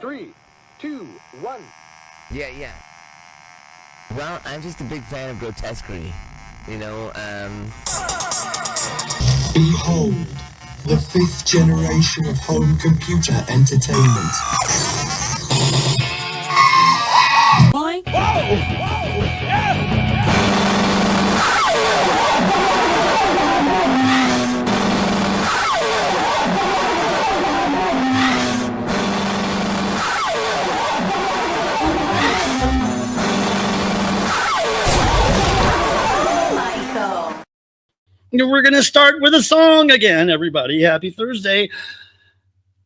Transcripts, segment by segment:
3, 2, 1. Yeah. Well, I'm just a big fan of grotesquerie. You know, Behold, the 5th generation of home computer entertainment. Boink. Whoa! We're going to start with a song again, everybody. Happy Thursday.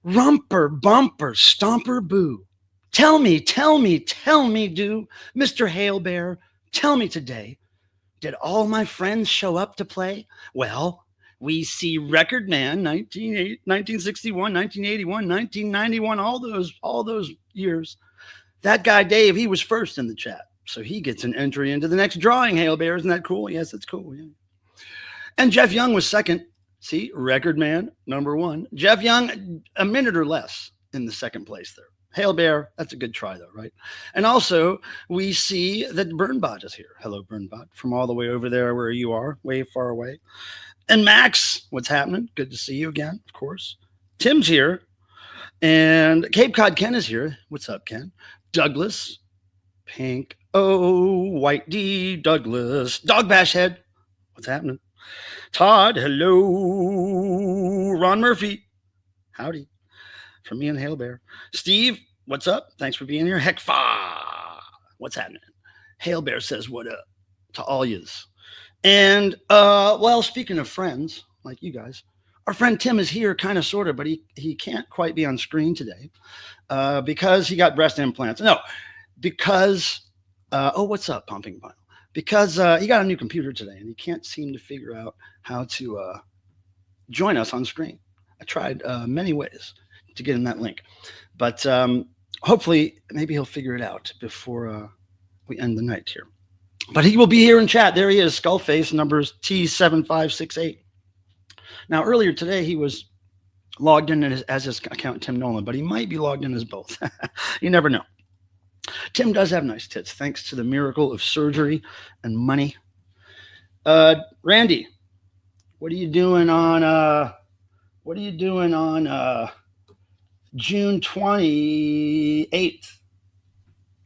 Rumper, bumper, stomper, boo. Tell me, do, Mr. Hail Bear, tell me today, did all my friends show up to play? Well, we see Record Man, 1961, 1981, 1991, all those years. That guy, Dave, he was first in the chat, so he gets an entry into the next drawing, Hail Bear. Isn't that cool? Yes, it's cool, yeah. And Jeff Young was second. See, Record Man, number 1. Jeff Young, a minute or less in the second place there. Hail Bear, that's a good try though, right? And also, we see that Burnbot is here. Hello, Burnbot, from all the way over there where you are, way far away. And Max, what's happening? Good to see you again, of course. Tim's here. And Cape Cod Ken is here. What's up, Ken? Douglas, Pink, White D, Douglas, Dog Bash Head, what's happening? Todd, hello. Ron Murphy, howdy. From me and Hail Bear. Steve, what's up? Thanks for being here. Heck, what's happening? Hail Bear says what up to all yous. And, well, speaking of friends, like you guys, our friend Tim is here, kind of, sort of, but he can't quite be on screen today because he got breast implants. No, because, what's up, Pumping Vinyl? Because he got a new computer today and he can't seem to figure out how to join us on screen. I tried many ways to get him that link, but hopefully maybe he'll figure it out before we end the night here. But he will be here in chat. There he is, Skullface, numbers T7568. Now, earlier today, he was logged in as his account, Tim Nolan, but he might be logged in as both. You never know. Tim does have nice tits, thanks to the miracle of surgery and money. Randy, what are you doing on June 28th?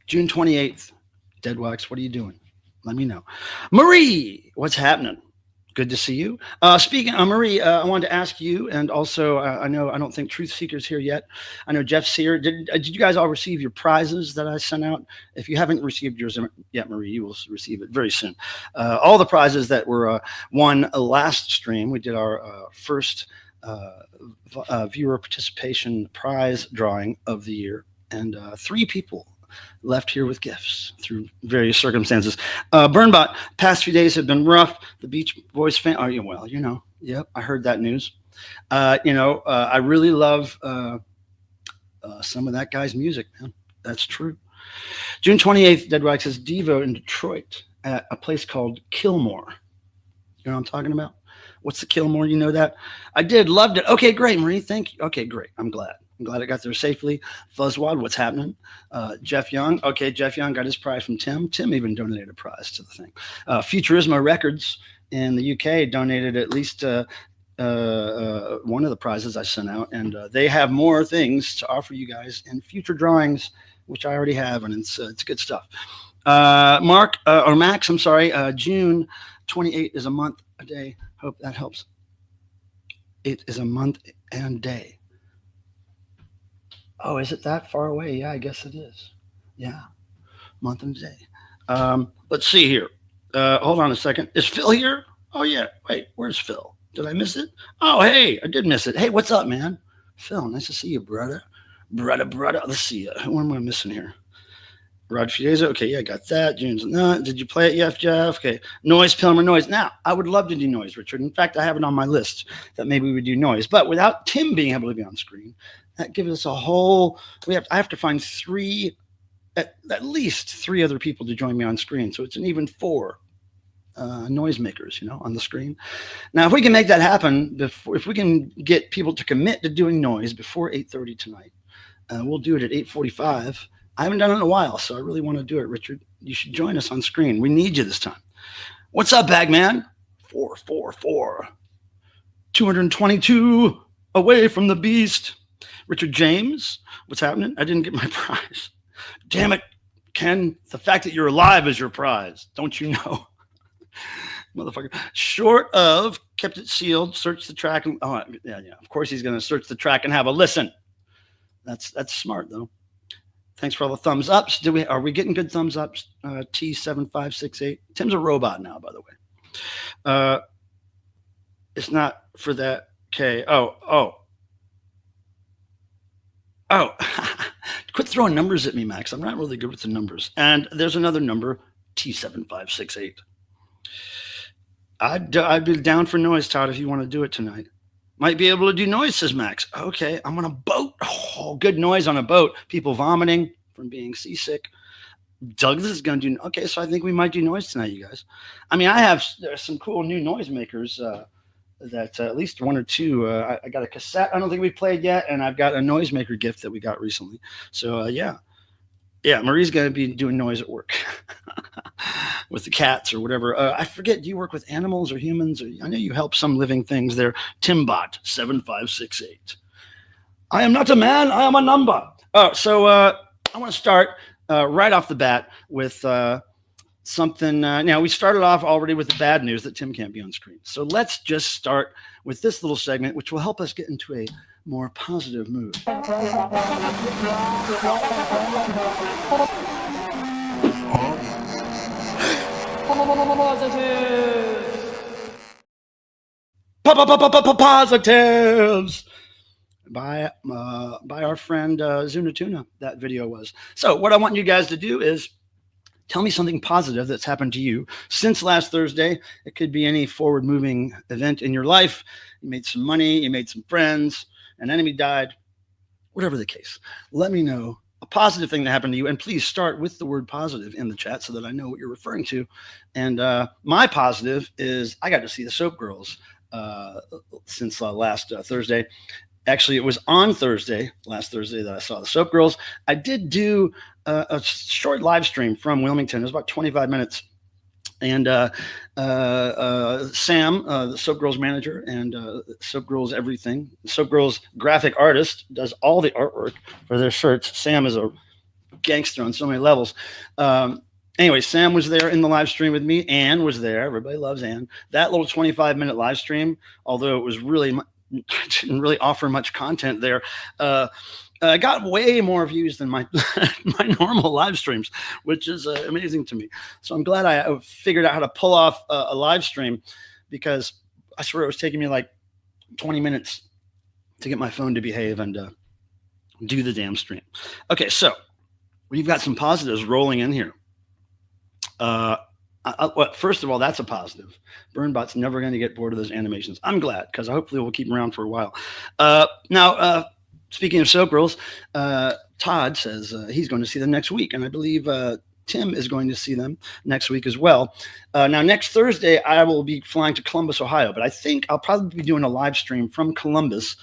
June 28th. Deadwax, what are you doing? Let me know. Marie, what's happening? Good to see you. Speaking of Marie, I wanted to ask you, and also I don't think Truth Seeker's here yet. I know Jeff's here. Did you guys all receive your prizes that I sent out? If you haven't received yours yet, Marie, you will receive it very soon. All the prizes that were won last stream, we did our first viewer participation prize drawing of the year, and 3 people left here with gifts through various circumstances. Burnbot, past few days have been rough. The Beach Boys fan, well, yep, I heard that news. I really love some of that guy's music, man. That's true. June 28th, Deadwax says DEVO in Detroit at a place called Kilmore. You know what I'm talking about? What's the Kilmore? You know that? I did. Loved it. Okay, great, Marie. Thank you. Okay, great. I'm glad it got there safely. Fuzzwad, what's happening? Jeff Young. Okay, Jeff Young got his prize from Tim. Tim even donated a prize to the thing. Futurismo Records in the UK donated at least one of the prizes I sent out, and they have more things to offer you guys in future drawings, which I already have, and it's good stuff. Max, I'm sorry. June 28 is a month, a day. Hope that helps. It is a month and day. Oh, is it that far away? Yeah, I guess it is. Yeah, month and day. Let's see here. Hold on a second. Is Phil here? Oh, yeah. Wait, where's Phil? Did I miss it? Oh, hey, I did miss it. Hey, what's up, man? Phil, nice to see you, brother. Brother. Let's see. Who am I missing here? Rod Fiesa. Okay, yeah, I got that. June's not. Did you play it yet, Jeff? Okay. Noise, Pilmer, noise. Now, I would love to do noise, Richard. In fact, I have it on my list that maybe we would do noise. But without Tim being able to be on screen, that gives us a whole. I have to find at least three other people to join me on screen. So it's an even 4. noisemakers, on the screen. Now, if we can make that happen, if we can get people to commit to doing noise before 8:30 tonight, we'll do it at 8:45. I haven't done it in a while, so I really want to do it, Richard. You should join us on screen. We need you this time. What's up, Bagman? 444. 222 away from the beast. Richard James, what's happening? I didn't get my prize. Damn it, Ken. The fact that you're alive is your prize. Don't you know? Motherfucker. Short of kept it sealed, search the track. And, yeah. Of course he's going to search the track and have a listen. That's smart, though. Thanks for all the thumbs ups. Are we getting good thumbs ups? T7568. Tim's a robot now, by the way. It's not for that K. Oh. Quit throwing numbers at me, Max. I'm not really good with the numbers. And there's another number, T7568. I'd be down for noise, Todd, if you want to do it tonight. Might be able to do noise, says Max. Okay, I'm on a boat. Oh, good noise on a boat. People vomiting from being seasick. Douglas is going to do... Okay, so I think we might do noise tonight, you guys. I mean, there's some cool new noisemakers that at least one or two. I got a cassette I don't think we played yet, and I've got a noisemaker gift that we got recently. So, yeah, Marie's going to be doing noise at work with the cats or whatever. I forget, do you work with animals or humans? I know you help some living things there. Timbot7568. I am not a man, I am a number. So I want to start right off the bat with something. Now, we started off already with the bad news that Tim can't be on screen. So let's just start with this little segment, which will help us get into a more positive mood. Positives by our friend Zuna Tuna. That video was. So what I want you guys to do is tell me something positive that's happened to you since last Thursday. It could be any forward moving event in your life. You made some money, you made some friends, an enemy died, whatever the case. Let me know a positive thing that happened to you, and please start with the word positive in the chat so that I know what you're referring to. And my positive is I got to see the Soap Girls since last Thursday. Actually, it was on last Thursday, that I saw the Soap Girls. I did do a short live stream from Wilmington. It was about 25 minutes. And Sam, the Soap Girls manager and Soap Girls everything, Soap Girls graphic artist, does all the artwork for their shirts. Sam is a gangster on so many levels. Anyway, Sam was there in the live stream with me. Ann was there. Everybody loves Ann. That little 25-minute live stream, although it was really didn't really offer much content there, got way more views than my my normal live streams, which is amazing to me. So I'm glad I figured out how to pull off a live stream, because I swear it was taking me like 20 minutes to get my phone to behave and do the damn stream. Okay, so we've got some positives rolling in here. First of all, that's a positive. Burnbot's never going to get bored of those animations. I'm glad, because hopefully we'll keep them around for a while. Now, speaking of Soap Girls, Todd says he's going to see them next week, and I believe Tim is going to see them next week as well. Now, next Thursday, I will be flying to Columbus, Ohio, but I think I'll probably be doing a live stream from Columbus,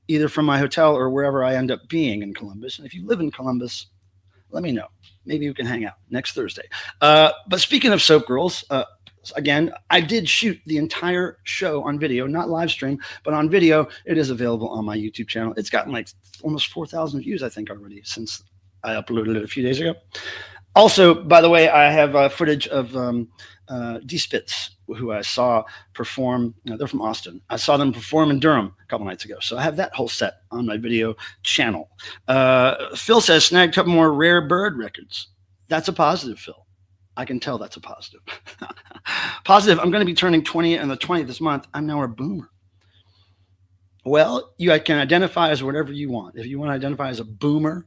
either from my hotel or wherever I end up being in Columbus. And if you live in Columbus, let me know. Maybe we can hang out next Thursday. But speaking of Soap Girls, again, I did shoot the entire show on video, not live stream, but on video. It is available on my YouTube channel. It's gotten like almost 4,000 views, I think, already since I uploaded it a few days ago. Also, by the way, I have footage of D-Spitz, who I saw perform. They're from Austin. I saw them perform in Durham a couple nights ago. So I have that whole set on my video channel. Phil says, snagged a couple more Rare Bird records. That's a positive, Phil. I can tell that's a positive. Positive, I'm going to be turning 20 on the 20th this month. I'm now a boomer. Well, you can identify as whatever you want. If you want to identify as a boomer,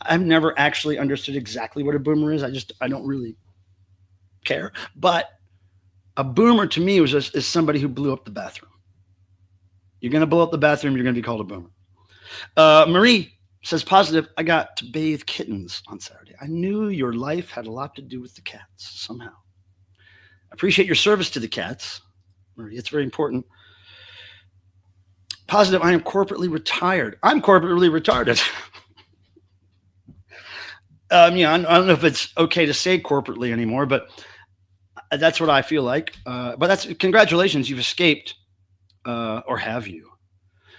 I've never actually understood exactly what a boomer is. I don't really care. But a boomer to me is somebody who blew up the bathroom. You're going to blow up the bathroom, you're going to be called a boomer. Marie says, positive, I got to bathe kittens on Saturday. I knew your life had a lot to do with the cats somehow. Appreciate your service to the cats. It's very important. Positive, I am corporately retired. I'm corporately retarded. I don't know if it's okay to say corporately anymore, but that's what I feel like. But congratulations, you've escaped, or have you?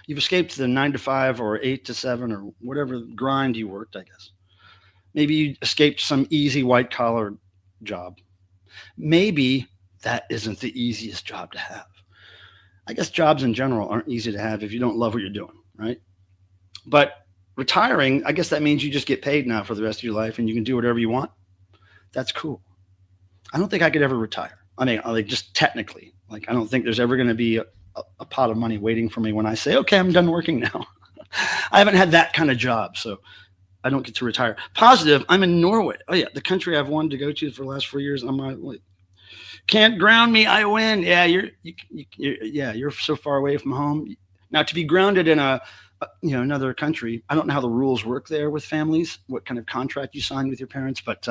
You've escaped the 9 to 5 or 8 to 7 or whatever grind you worked, I guess. Maybe you escaped some easy white collar job. Maybe that isn't the easiest job to have. I guess jobs in general aren't easy to have if you don't love what you're doing, right? But retiring, I guess that means you just get paid now for the rest of your life and you can do whatever you want. That's cool. I don't think I could ever retire. I mean, like just technically, like I don't think there's ever going to be a pot of money waiting for me when I say, okay, I'm done working now. I haven't had that kind of job, so I don't get to retire. Positive, I'm in Norway. Oh yeah, the country I've wanted to go to for the last 4 years. Can't ground me, I win. Yeah, you're so far away from home. Now to be grounded in another country, I don't know how the rules work there with families, what kind of contract you sign with your parents, but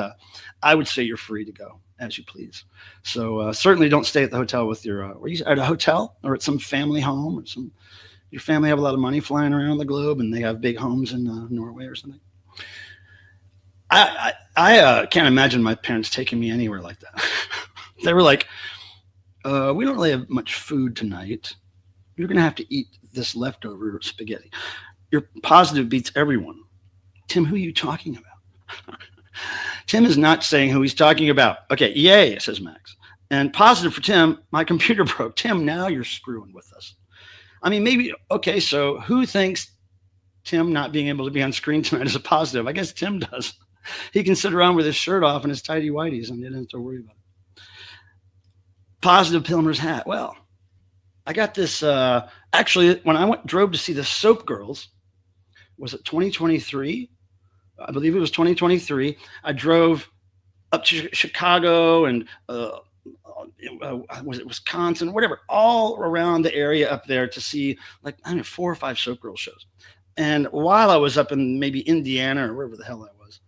I would say you're free to go as you please. So certainly don't stay at the hotel with your, were you at a hotel or at some family home or your family have a lot of money flying around the globe and they have big homes in Norway or something. I can't imagine my parents taking me anywhere like that. They were like, we don't really have much food tonight. You're going to have to eat this leftover spaghetti. Your positive beats everyone. Tim, who are you talking about? Tim is not saying who he's talking about. Okay, yay, says Max. And positive for Tim, my computer broke. Tim, now you're screwing with us. I mean, maybe, okay, so who thinks Tim not being able to be on screen tonight is a positive? I guess Tim does. He can sit around with his shirt off and his tidy whities and he doesn't have to worry about it. Positive Pilmer's hat. Well, I got this, actually, when I drove to see the Soap Girls, was it 2023? I believe it was 2023. I drove up to Chicago and was it Wisconsin, whatever, all around the area up there to see 4 or 5 Soap Girls shows. And while I was up in maybe Indiana or wherever the hell I was,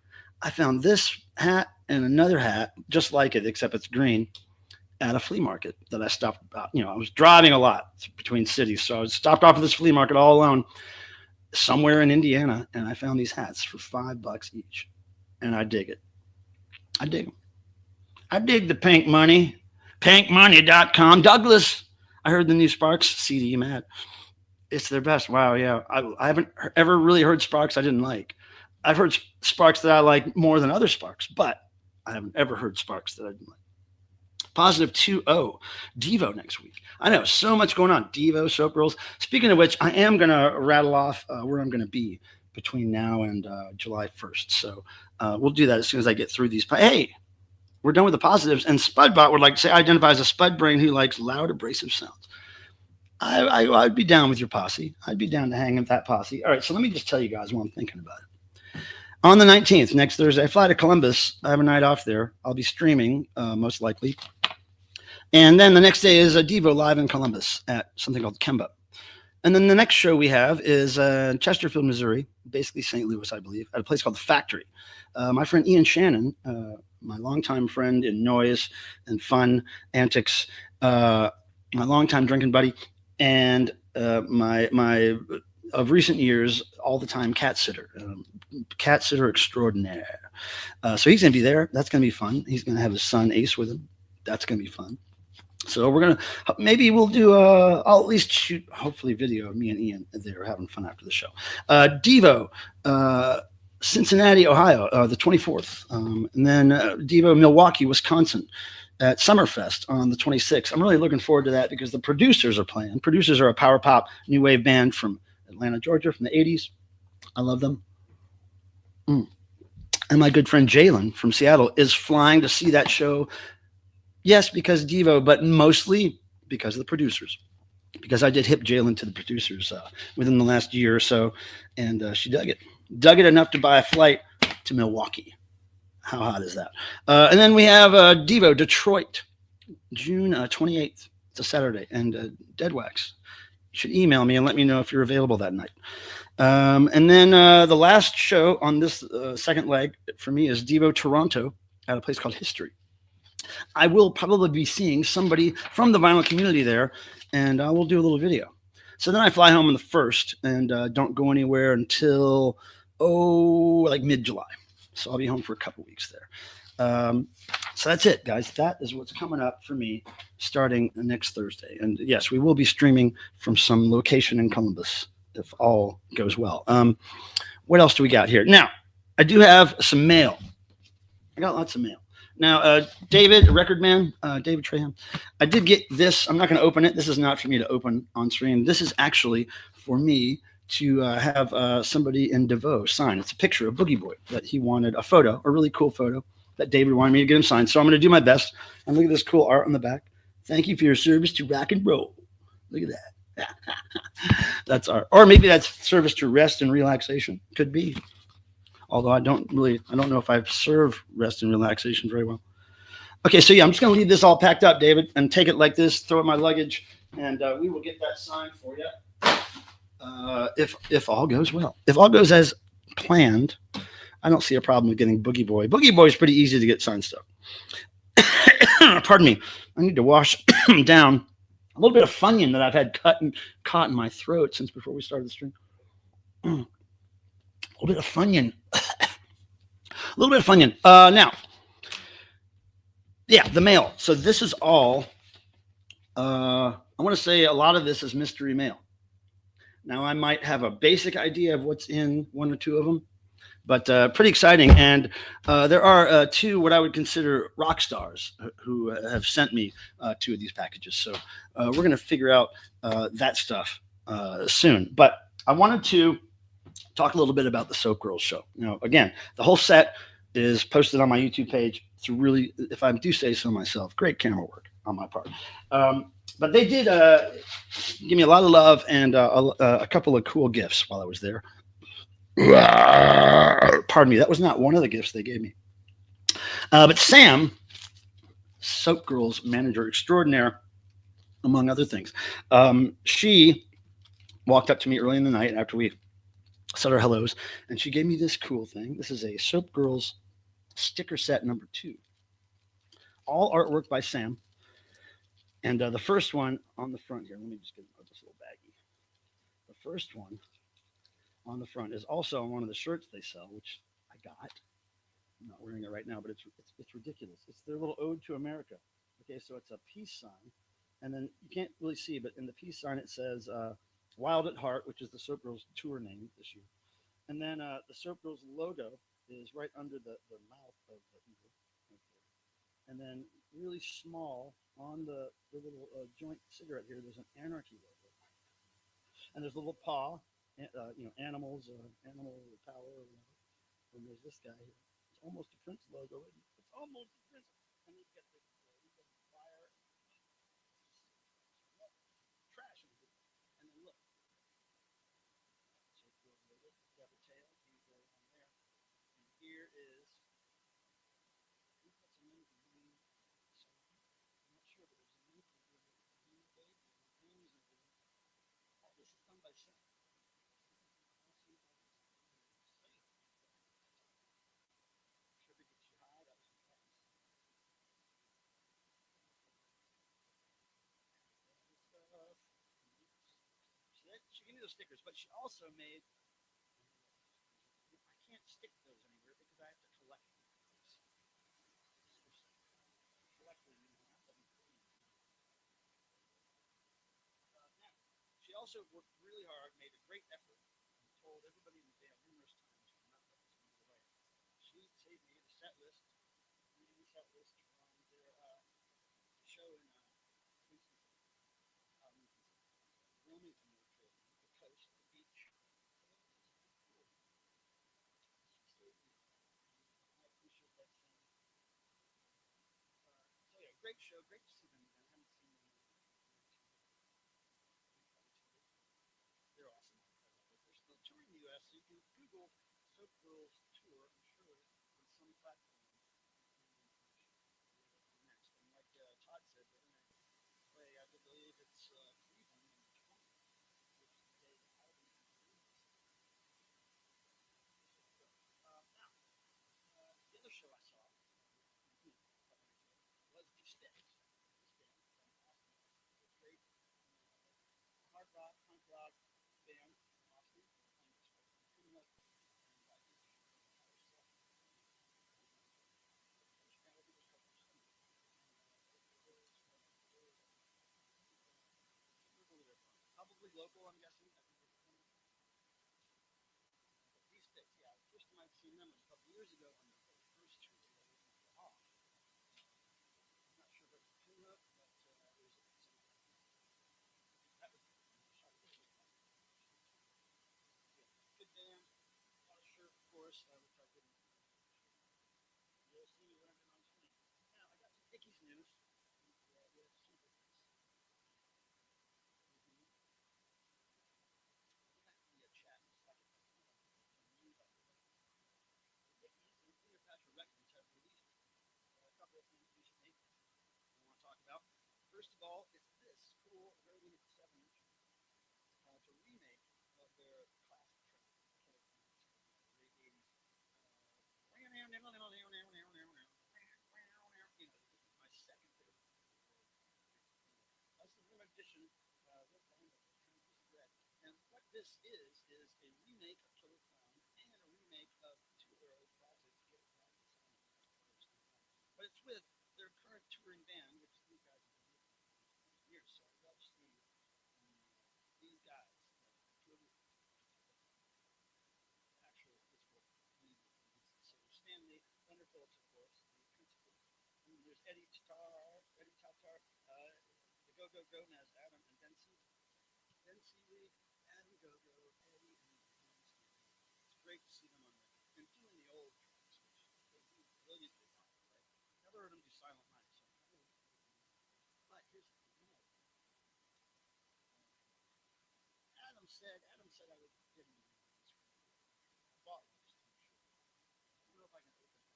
I found this hat and another hat just like it, except it's green, at a flea market that I stopped about. I was driving a lot between cities, so I stopped off at this flea market all alone somewhere in Indiana, and I found these hats for $5 each, and I dig it. I dig them. I dig the pink money. Pinkmoney.com. Douglas, I heard the new Sparks CD, Matt. It's their best. Wow, yeah. I haven't ever really heard Sparks I didn't like. I've heard Sparks that I like more than other Sparks, but I haven't ever heard Sparks that I didn't like. Positive 2-0. DEVO next week. I know, so much going on. DEVO, Soap Girls. Speaking of which, I am going to rattle off where I'm going to be between now and July 1st. So we'll do that as soon as I get through these. Hey, we're done with the positives. And Spudbot would like to say, identify as a Spud brain who likes loud, abrasive sounds. I'd be down with your posse. I'd be down to hang with that posse. All right, so let me just tell you guys what I'm thinking about it. On the 19th, next Thursday, I fly to Columbus. I have a night off there. I'll be streaming, most likely. And then the next day is a DEVO live in Columbus at something called Kemba. And then the next show we have is Chesterfield, Missouri, basically St. Louis, I believe, at a place called The Factory. My friend Ian Shannon, my longtime friend in noise and fun antics, my longtime drinking buddy, and my of recent years, all the time cat sitter extraordinaire. So he's going to be there. That's going to be fun. He's going to have his son Ace with him. That's going to be fun. So we're going to, maybe we'll do, I'll at least shoot, hopefully video of me and Ian there having fun after the show. DEVO, Cincinnati, Ohio, the 24th. And then DEVO, Milwaukee, Wisconsin at Summerfest on the 26th. I'm really looking forward to that because the Producers are playing. Producers are a power pop new wave band from Atlanta, Georgia, from the 80s. I love them. And my good friend Jalen from Seattle is flying to see that show. Yes, because DEVO, but mostly because of the Producers. Because I did hip Jalen to the Producers within the last year or so, and she dug it. Dug it enough to buy a flight to Milwaukee. How hot is that? And then we have DEVO, Detroit, June 28th. It's a Saturday. And Dead Wax. You should email me and let me know if you're available that night. And then the last show on this second leg for me is DEVO, Toronto, at a place called History. I will probably be seeing somebody from the vinyl community there, and I will do a little video. So then I fly home on the 1st and don't go anywhere until, like mid-July. So I'll be home for a couple weeks there. So that's it, guys. That is what's coming up for me starting next Thursday. And yes, we will be streaming from some location in Columbus if all goes well. What else do we got here? Now, I do have some mail. I got lots of mail. Now, David, record man, David Trahan, I did get this. I'm not going to open it. This is not for me to open on stream. This is actually for me to have somebody in DEVO sign. It's a picture of Boogie Boy that he wanted, a photo, a really cool photo that David wanted me to get him signed. So I'm going to do my best. And look at this cool art on the back. Thank you for your service to rock and roll. Look at that. That's art. Or maybe that's service to rest and relaxation. Could be. Although I don't know if I serve rest and relaxation very well. Okay, so yeah, I'm just going to leave this all packed up, David, and take it like this, throw it in my luggage, and we will get that signed for you if all goes well. If all goes as planned, I don't see a problem with getting Boogie Boy. Boogie Boy is pretty easy to get signed stuff. Pardon me. I need to wash down a little bit of Funyun that I've had caught in my throat since before we started the stream. A little bit of Funyun. A little bit of Funyun. Now, yeah, the mail. So this is all, I want to say a lot of this is mystery mail. Now, I might have a basic idea of what's in one or two of them, but pretty exciting. And there are two what I would consider rock stars who have sent me two of these packages. So we're going to figure out that stuff soon. But I wanted to talk a little bit about the Soap Girls show. Again, the whole set is posted on my YouTube page. It's really, if I do say so myself, great camera work on my part. But they did give me a lot of love and a couple of cool gifts while I was there. Pardon me, that was not one of the gifts they gave me. But Sam, Soap Girls manager extraordinaire, among other things, she walked up to me early in the night after we said our hellos, and she gave me this cool thing. This is a Soap Girls sticker set number 2. All artwork by Sam. And the first one on the front here, let me just get this little baggie. The first one on the front is also on one of the shirts they sell, which I got. I'm not wearing it right now, but it's ridiculous. It's their little ode to America. Okay, so it's a peace sign. And then you can't really see, but in the peace sign it says Wild at Heart, which is the Soap Girls tour name this year. And then the Soap Girls logo is right under the mouth of the eagle. And then really small on the little joint cigarette here, there's an Anarchy logo. And there's a little paw, animals, animal power or whatever. And there's this guy here. It's almost a Prince logo. It's almost a Prince. And you've got the fire. Trash. And then look. So you've got the tail. He's right on there. And here is. I think that's a name for green. I'm not sure, but there's a name for green baby. All this is done by Sam. She gave me those stickers, but she also made. I can't stick those anywhere because I have to collect them. Now, she also worked really hard, made a great effort, and told everybody in the band numerous times to not let this move away. She saved me the set list, from their show in Wilmington, the coast, the beach. I appreciate that. So yeah, great show, great to see them again. I haven't seen them. They're awesome. They're still touring the U.S. So you can Google Soap Girls tour. I'm sure on some platform. Next, and like Todd said, they're going to play. I believe it's Cleveland on the 20th, which is the day the album is released. Now, the other show I saw was pretty local, I'm guessing. These sticks, yeah. The first time I've seen them was a couple years ago on the first tour. I'm not sure if it was a tune-up, but it was that was good band. A lot of shirt, of course, which I didn't. You'll see me running on screen. Now I got some Dickies news. Cleopatra Records have released a couple of things recently I want to talk about. First of all, it's this cool, very limited 7-inch. It's a remake of their classic track, late 80s. My second favorite. That's the limited edition. And what this is a remake of Killer Clown and a remake of two of their old classics, Killer Clown and but it's with their current touring band, which these guys have been with for years. So I love seeing these guys, actual physical lead. So there's Stanley, Leonard Phillips, of course, the principal. And there's Eddie Tatar, the Go Go Go, and as Adam and Dency Lee, Adam Go Go, Eddie, and it's great to see them on there and doing the old tracks, which they do brilliantly on. Right? Never heard them do Silent Night, so but here's the thing. Adam said I would get him this. I bought one just to make sure. I don't know if I can open it.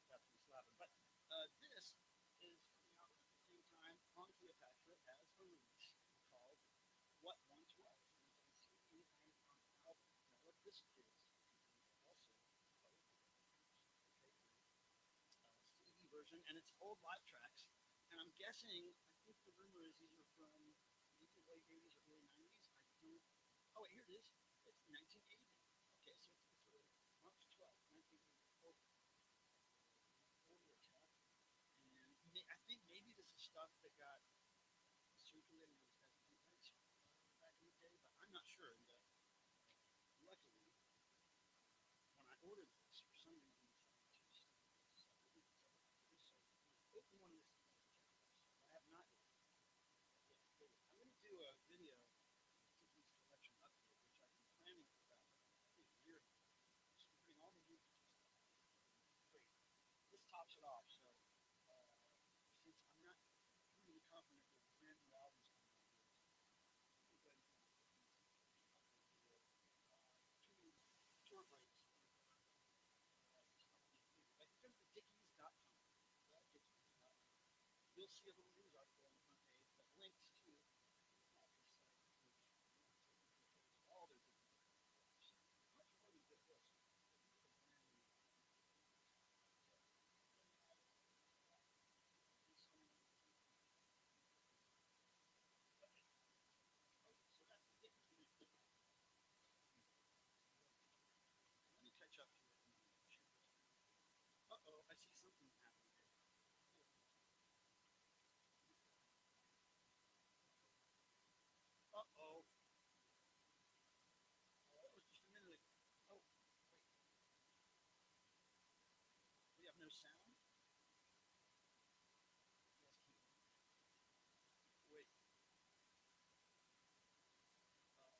That's me slapping. But this is coming out at the same time on Cleopatra as a release called What Once Was. And it's on CD and on album. Now what this is also CD version, and it's old live tracks. And I'm guessing, I think the rumor is these are from maybe late 80s or early 90s. I don't. Oh, wait, here it is. It's 1980. Okay, so it's early. March 12th, 1984. And I think maybe this is stuff that got circulated as bootlegs back in the day, but I'm not sure. And luckily, when I ordered this, for some reason, so open one of this. I have not yet. I'm going to do a video Tiffany's collection update, which I've been planning for about a year now. Just putting all the new great. This tops it off. So since I'm not really confident that brand new albums coming out, I'm going to go ahead and two tour breaks. If you go to Dickies.com, you'll see a little news article on the front page that links to all their different much more than just this. So that's the Dickies. Let me catch up here. Uh-oh, I see something happening here. Uh-oh. That was just a minute ago. Oh, wait. We have no sound? Yes, wait.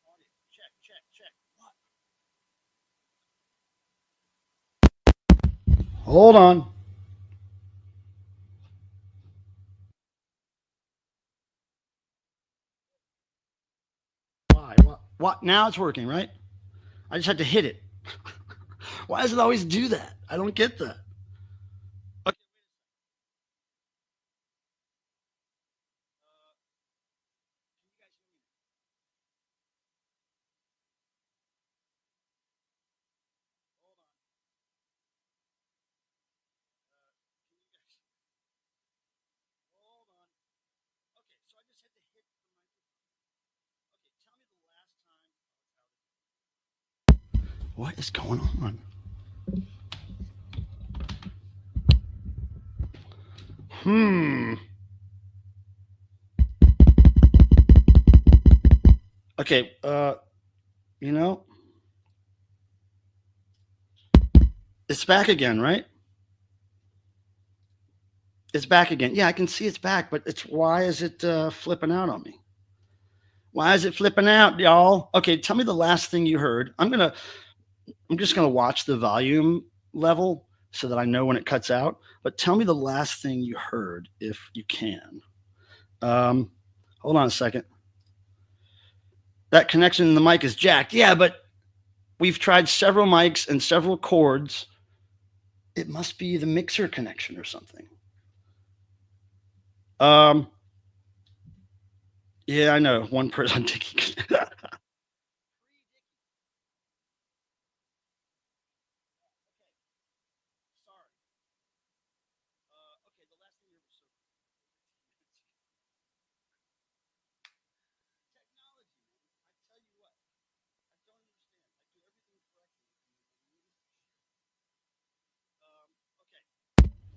Audio. Check. What? Hold on. Why? What? Now it's working, right? I just had to hit it. Why does it always do that? I don't get that. Okay. Can you guys hear me? Hold on. Can you guys? Hold on. Okay, so I just had to hit the microphone. Okay, tell me the last time. What is going on? Okay, you know, it's back again, right? It's back again. Yeah, I can see it's back, but why is it flipping out on me? Why is it flipping out, y'all? Okay, tell me the last thing you heard. I'm just gonna watch the volume level so that I know when it cuts out. But tell me the last thing you heard if you can. Um, hold on a second. That connection in the mic is jacked. Yeah, but we've tried several mics and several cords. It must be the mixer connection or something. Um, yeah, I know. One person taking.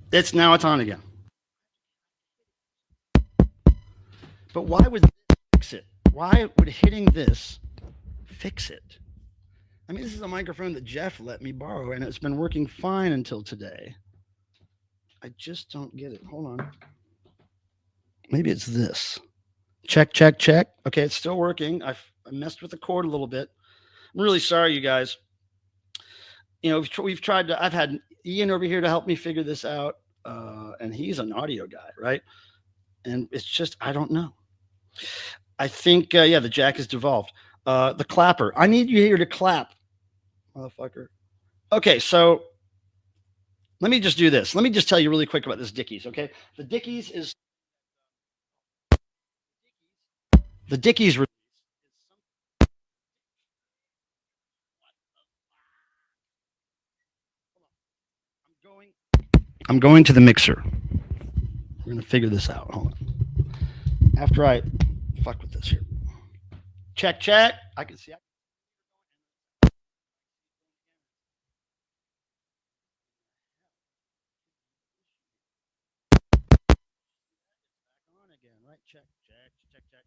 It's on again. But why would this fix it? Why would hitting this fix it? I mean, this is a microphone that Jeff let me borrow, and it's been working fine until today. I just don't get it. Hold on. Maybe it's this. Check, check, check. Okay, it's still working. I messed with the cord a little bit. I'm really sorry, you guys. You know, we've tried to. I've had Ian over here to help me figure this out, and he's an audio guy, right? And it's just I don't know. I think yeah, the jack is devolved. The clapper. I need you here to clap, motherfucker. Okay, so let me just do this. Let me just tell you really quick about this Dickies. Okay, the Dickies is the Dickies. I'm going to the mixer. We're gonna figure this out. Hold on. After I fuck with this here. Check, check. I can see. On again, right? Check, check, check, check.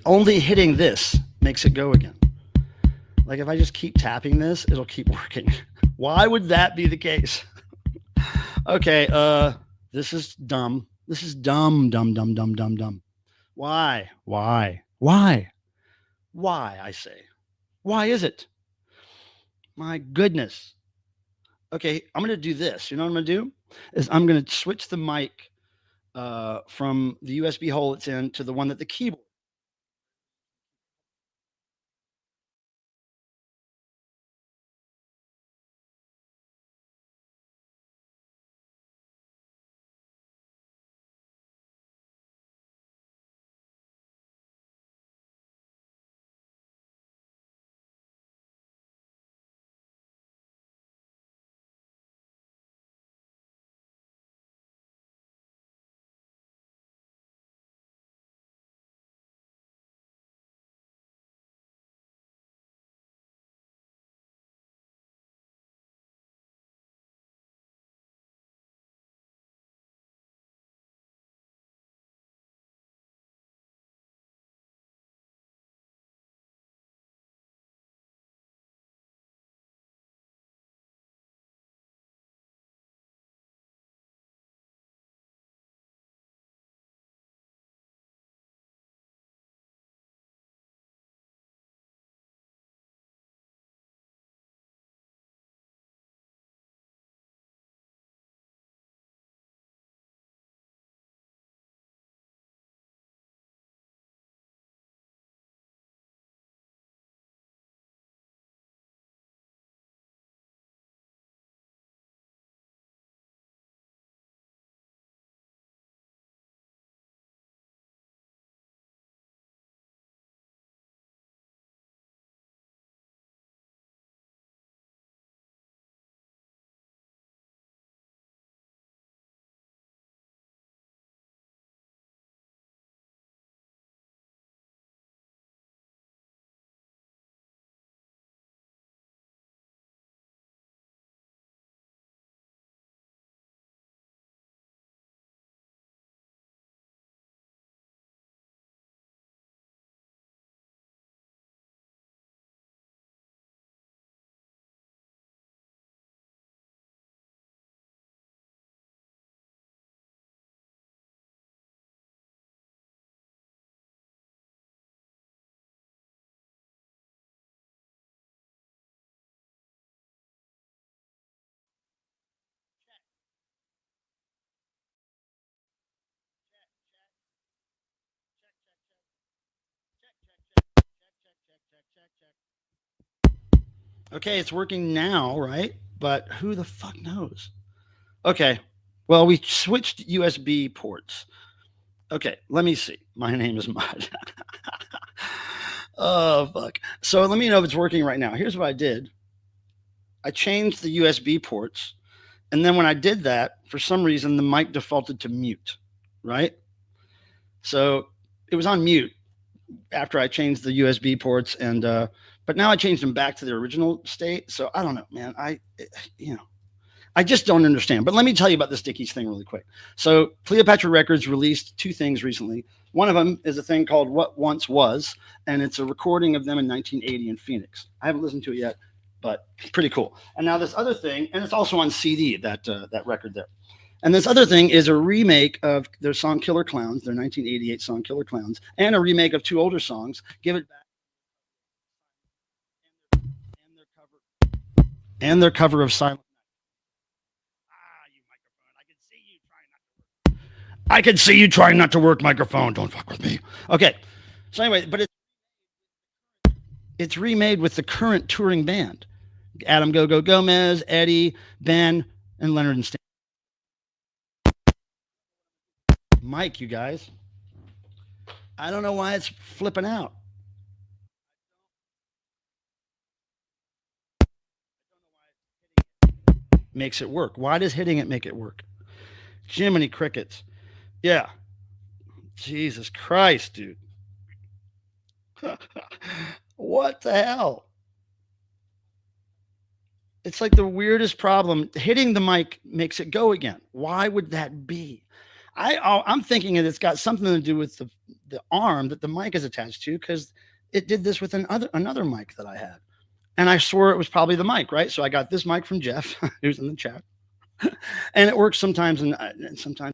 Only hitting this makes it go again. Like if I just keep tapping this, it'll keep working. Why would that be the case? Okay, this is dumb. This is dumb, dumb, dumb, dumb, dumb, dumb. Why? Why? Why, I say. Why is it? My goodness. Okay, I'm gonna do this. You know what I'm gonna do? Is I'm gonna switch the mic from the USB hole it's in to the one that the keyboard. Okay, it's working now, right? But who the fuck knows? Okay. Well, we switched USB ports. Okay, let me see. My name is Mud. Oh, fuck. So let me know if it's working right now. Here's what I did. I changed the USB ports. And then when I did that, for some reason, the mic defaulted to mute, right? So it was on mute after I changed the USB ports. And, but now I changed them back to their original state. So I don't know, man. I just don't understand. But let me tell you about this Dickies thing really quick. So Cleopatra Records released two things recently. One of them is a thing called What Once Was, and it's a recording of them in 1980 in Phoenix. I haven't listened to it yet, but pretty cool. And now this other thing, and it's also on CD, that record there. And this other thing is a remake of their song Killer Clowns, their 1988 song Killer Clowns, and a remake of two older songs, Give It Back, and their cover of Silent. I can see you trying not to work microphone. Don't fuck with me. Okay. So anyway, but it's remade with the current touring band. Adam Go-Go Gomez, Eddie, Ben, and Leonard and Stan. Mike, you guys. I don't know why it's flipping out. Makes it work. Why does hitting it make it work? Jiminy crickets. Yeah. Jesus Christ, dude. What the hell? It's like the weirdest problem. Hitting the mic makes it go again. Why would that be? I'm thinking it's got something to do with the arm that the mic is attached to, because it did this with another mic that I had. And I swore it was probably the mic, right? So I got this mic from Jeff, who's in the chat. And it works sometimes and sometimes.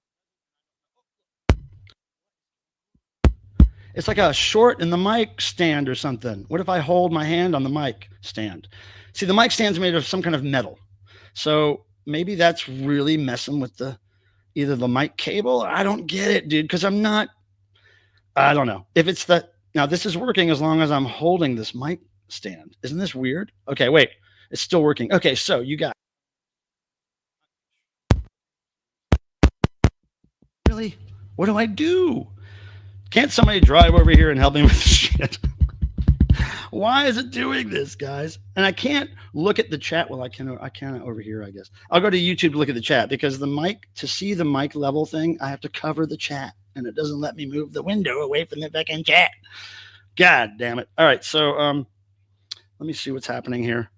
It's like a short in the mic stand or something. What if I hold my hand on the mic stand? See, the mic stand's made of some kind of metal. So maybe that's really messing with either the mic cable. I don't get it, dude, because I don't know. If it's now this is working as long as I'm holding this mic stand. Isn't this weird? Okay, wait. It's still working. Okay, so you got. Really? What do I do? Can't somebody drive over here and help me with this shit? Why is it doing this, guys? And I can't look at the chat. Well, I can over here, I guess. I'll go to YouTube to look at the chat, because to see the mic level thing, I have to cover the chat, and it doesn't let me move the window away from the fucking chat. God damn it. All right. So, let me see what's happening here,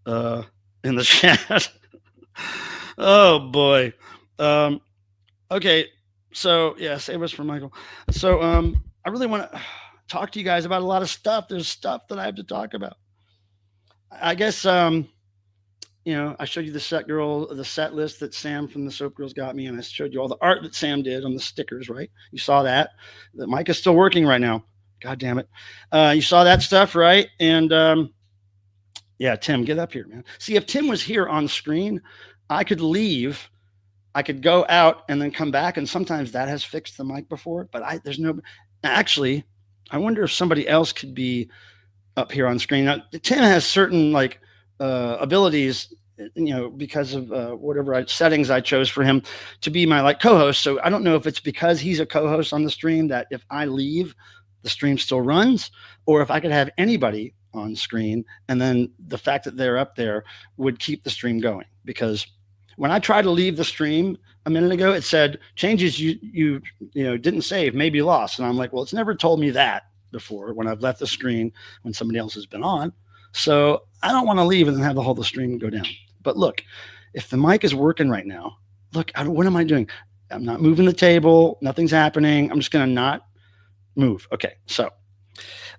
in the chat. Oh boy. Okay. So yeah, save us from Michael. So I really want to talk to you guys about a lot of stuff. There's stuff that I have to talk about. I guess I showed you the set list that Sam from the Soap Girls got me, and I showed you all the art that Sam did on the stickers, right? You saw that. The mic is still working right now. God damn it. You saw that stuff, right? And yeah, Tim, get up here, man. See, if Tim was here on screen, I could leave. I could go out and then come back, and sometimes that has fixed the mic before, but actually, I wonder if somebody else could be up here on screen. Now, Tim has certain abilities, because of whatever settings I chose for him to be my co-host. So I don't know if it's because he's a co-host on the stream that if I leave, the stream still runs, or if I could have anybody on screen, and then the fact that they're up there would keep the stream going. Because when I tried to leave the stream a minute ago, it said changes you didn't save may be lost. And I'm like, well, it's never told me that before when I've left the screen when somebody else has been on. So I don't want to leave and then have the whole stream go down. But look, if the mic is working right now, look, what am I doing? I'm not moving the table. Nothing's happening. I'm just going to not move. Okay. So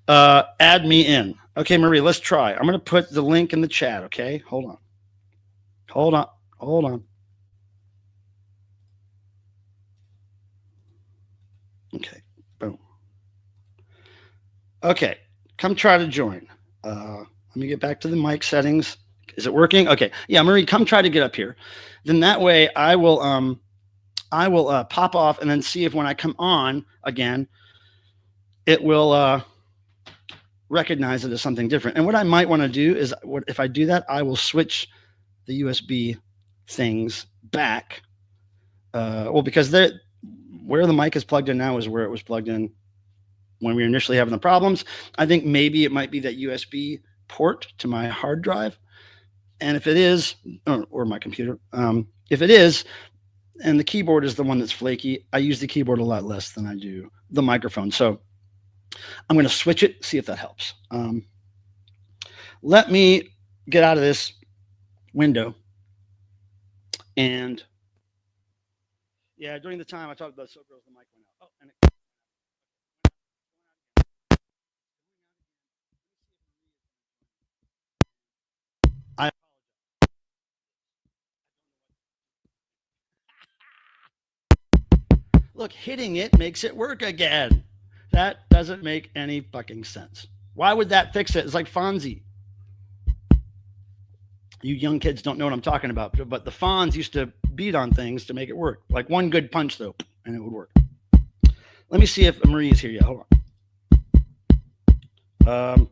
add me in. Okay, Marie, let's try. I'm going to put the link in the chat. Okay. Hold on. Okay, boom. Okay, come try to join. Let me get back to the mic settings. Is it working? Okay, yeah, Marie, come try to get up here. Then that way I will pop off and then see if when I come on again, it will recognize it as something different. And what I might want to do is, if I do that, I will switch the USB things back. Well, because where the mic is plugged in now is where it was plugged in when we were initially having the problems. I think maybe it might be that USB port to my hard drive. And if it is, or my computer, if it is, and the keyboard is the one that's flaky, I use the keyboard a lot less than I do the microphone. So I'm going to switch it, see if that helps. Let me get out of this window. And yeah, during the time I talked about So Girls, the mic went out. Oh, and I look, hitting it makes it work again. That doesn't make any fucking sense. Why would that fix it? It's like Fonzie. You young kids don't know what I'm talking about, but the Fonz used to beat on things to make it work. Like one good punch, though, and it would work. Let me see if Marie is here yet. Hold on.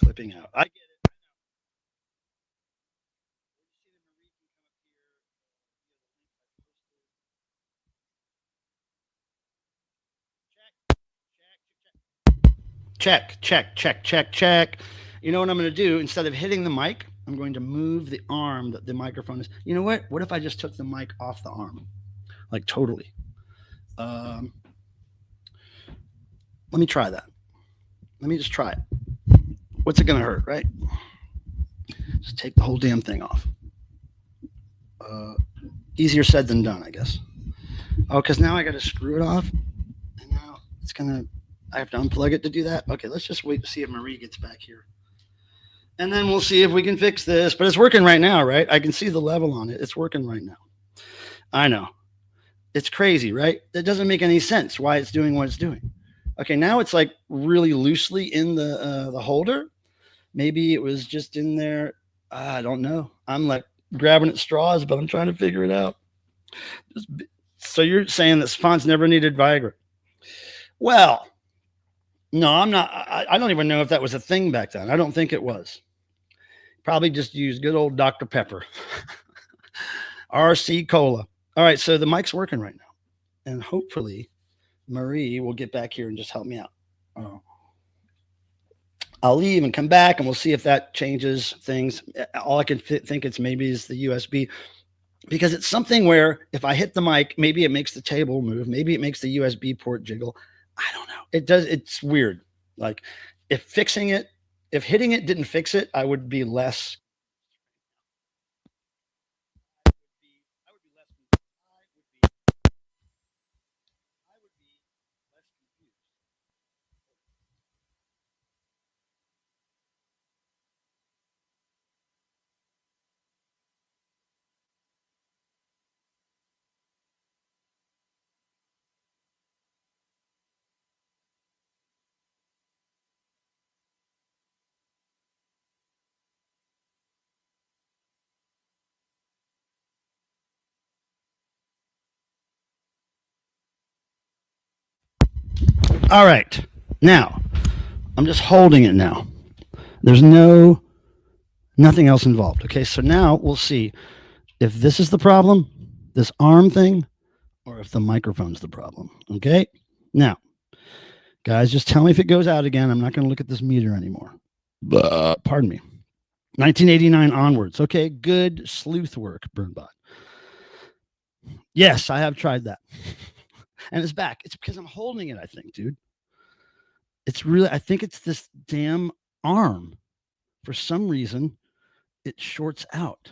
Clipping out. I get it. Check. You know what I'm going to do? Instead of hitting the mic, I'm going to move the arm that the microphone is. You know what? What if I just took the mic off the arm? Like totally. Let me try that. Let me just try it. What's it going to hurt, right? Just take the whole damn thing off. Easier said than done, I guess. Oh, because now I got to screw it off. And now it's going to, I have to unplug it to do that. Okay, let's just wait to see if Marie gets back here. And then we'll see if we can fix this. But it's working right now, right? I can see the level on it. It's working right now. I know. It's crazy, right? It doesn't make any sense why it's doing what it's doing. Okay, now it's like really loosely in the holder. Maybe it was just in there. I don't know. I'm like grabbing at straws, but I'm trying to figure it out. So you're saying that Fonz never needed Viagra? Well, no, I'm not. I don't even know if that was a thing back then. I don't think it was. Probably just used good old Dr. Pepper. RC Cola. All right, so the mic's working right now. And hopefully Marie will get back here and just help me out. I'll leave and come back, and we'll see if that changes things. All I can think it's maybe is the USB, because it's something where if I hit the mic, maybe it makes the table move. Maybe it makes the USB port jiggle. I don't know. It does. It's weird. Like if hitting it didn't fix it, I would be less. All right. Now, I'm just holding it now. There's nothing else involved. Okay, so now we'll see if this is the problem, this arm thing, or if the microphone's the problem. Okay, now, guys, just tell me if it goes out again. I'm not going to look at this meter anymore. Pardon me. 1989 onwards. Okay, good sleuth work, Burnbot. Yes, I have tried that. And it's back. It's because I'm holding it, I think, dude. It's really, I think it's this damn arm. For some reason, it shorts out.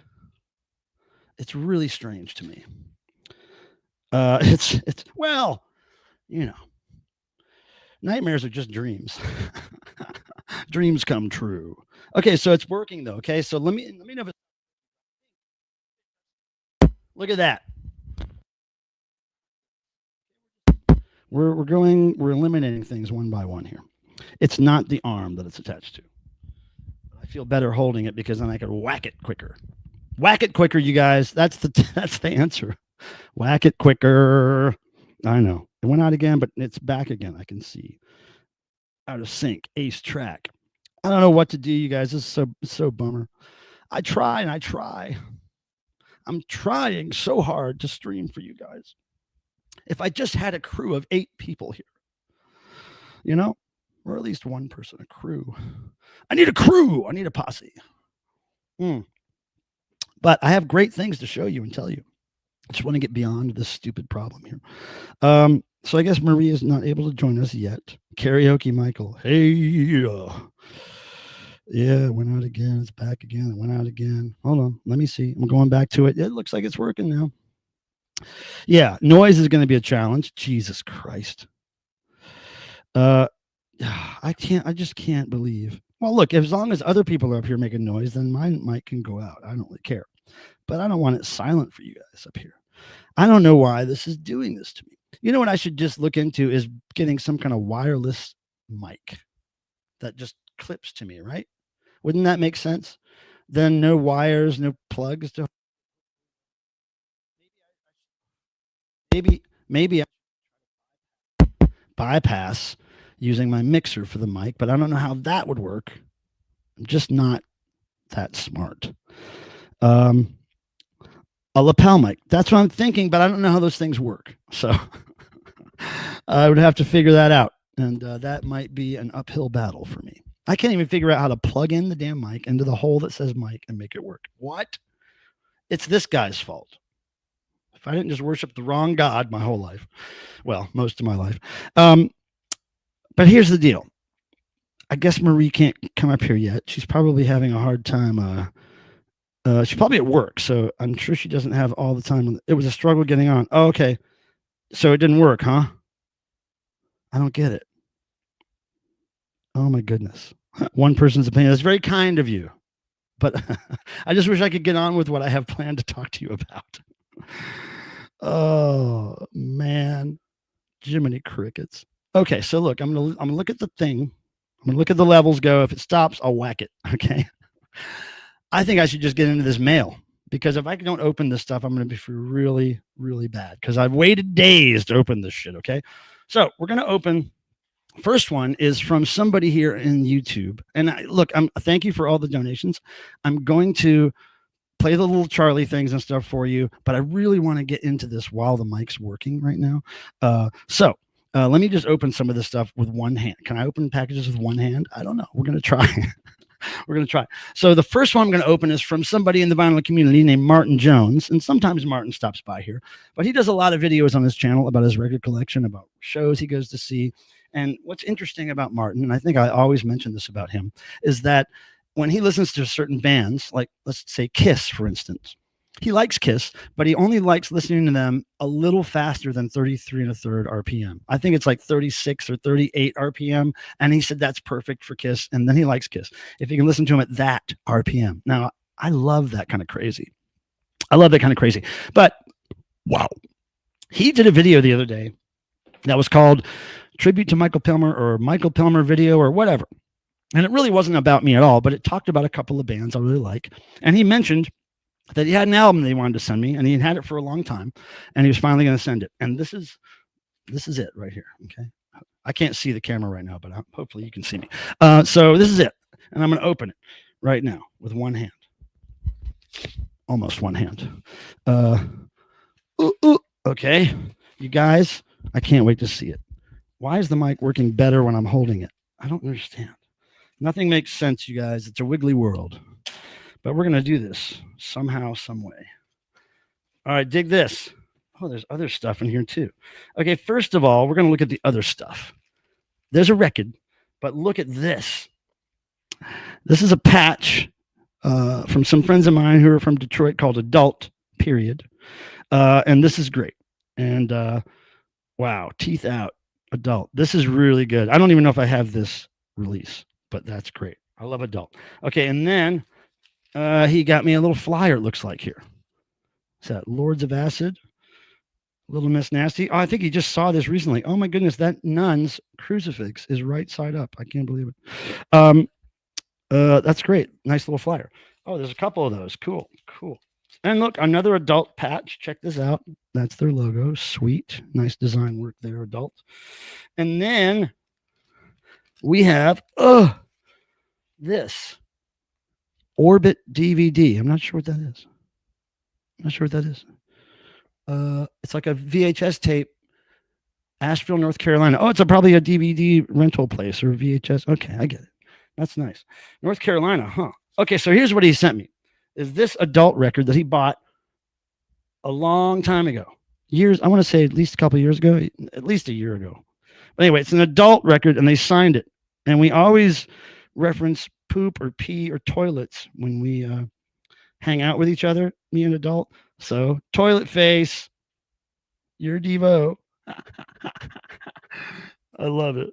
It's really strange to me. It's well, you know, nightmares are just dreams. Dreams come true. Okay, so it's working though. Okay, so let me know if it, look at that. We're eliminating things one by one here. It's not the arm that it's attached to. I feel better holding it because then I can whack it quicker. Whack it quicker, you guys. That's the answer. Whack it quicker. I know. It went out again, but it's back again. I can see. Out of sync. Ace track. I don't know what to do, you guys. This is so bummer. I try and I try. I'm trying so hard to stream for you guys. If I just had a crew of 8 people here, you know, or at least one person, a crew. I need a crew. I need a posse. But I have great things to show you and tell you. I just want to get beyond this stupid problem here. So I guess Marie is not able to join us yet. Karaoke Michael. Hey. Yeah, it went out again. It's back again. It went out again. Hold on. Let me see. I'm going back to it. It looks like it's working now. Yeah, noise is going to be a challenge. Jesus Christ. I just can't believe. Well, look, as long as other people are up here making noise, then my mic can go out. I don't really care. But I don't want it silent for you guys up here. I don't know why this is doing this to me. You know what I should just look into is getting some kind of wireless mic that just clips to me, right? Wouldn't that make sense? Then no wires, no plugs to maybe I bypass using my mixer for the mic, but I don't know how that would work. I'm just not that smart. A lapel mic. That's what I'm thinking, but I don't know how those things work. So I would have to figure that out. And that might be an uphill battle for me. I can't even figure out how to plug in the damn mic into the hole that says mic and make it work. What? It's this guy's fault. If I didn't just worship the wrong God my whole life, well, most of my life. But here's the deal. I guess Marie can't come up here yet. She's probably having a hard time. She's probably at work, so I'm sure she doesn't have all the time. It was a struggle getting on. Oh, okay. So it didn't work, huh? I don't get it. Oh, my goodness. One person's opinion. That's very kind of you. But I just wish I could get on with what I have planned to talk to you about. Oh, man. Jiminy crickets. Okay, so look, I'm gonna look at the thing. I'm gonna look at the levels go. If it stops, I'll whack it. Okay. I think I should just get into this mail, because if I don't open this stuff, I'm going to be really, really bad, because I've waited days to open this shit. Okay. So we're going to open. First one is from somebody here in YouTube. And thank you for all the donations. I'm going to play the little Charlie things and stuff for you, but I really want to get into this while the mic's working right now. So let me just open some of this stuff with one hand. Can I open packages with one hand? I don't know. We're going to try. We're going to try. So the first one I'm going to open is from somebody in the vinyl community named Martin Jones. And sometimes Martin stops by here, but he does a lot of videos on his channel about his record collection, about shows he goes to see. And what's interesting about Martin, and I think I always mention this about him, is that when he listens to certain bands, like let's say Kiss, for instance, he likes Kiss, but he only likes listening to them a little faster than 33 1/3 RPM. I think it's like 36 or 38 RPM. And he said that's perfect for Kiss. And then he likes Kiss if you can listen to him at that RPM. Now, I love that kind of crazy. But wow, he did a video the other day that was called Tribute to Michael Pilmer, or Michael Pilmer video, or whatever. And it really wasn't about me at all, but it talked about a couple of bands I really like. And he mentioned that he had an album that he wanted to send me, and he had it for a long time, and he was finally going to send it. And this is it right here. Okay. I can't see the camera right now, but hopefully you can see me. So this is it. And I'm going to open it right now with one hand, almost one hand. Okay. You guys, I can't wait to see it. Why is the mic working better when I'm holding it? I don't understand. Nothing makes sense, you guys. It's a wiggly world. But we're going to do this somehow, some way. All right, dig this. Oh, there's other stuff in here too. Okay, first of all, we're going to look at the other stuff. There's a record, but look at this. This is a patch from some friends of mine who are from Detroit called Adult, period. And this is great. And wow, Teeth Out, Adult. This is really good. I don't even know if I have this release, but that's great. I love Adult. Okay, and then he got me a little flyer, it looks like here. Is that Lords of Acid? Little Miss Nasty. Oh, I think he just saw this recently. Oh my goodness, that nun's crucifix is right side up. I can't believe it. That's great. Nice little flyer. Oh, there's a couple of those. Cool. And look, another Adult patch. Check this out. That's their logo. Sweet. Nice design work there, Adult. And then we have this Orbit DVD. I'm not sure what that is. It's like a VHS tape. Asheville, North Carolina. Oh, it's probably a DVD rental place or VHS. Okay, I get it. That's nice. North Carolina, huh? Okay, so here's what he sent me. Is this adult record that he bought a long time ago. Years, I want to say at least a couple of years ago, at least a year ago. But anyway, it's an adult record and they signed it. And we always reference poop or pee or toilets when we hang out with each other, me and adult. So toilet face, you're DEVO. I love it.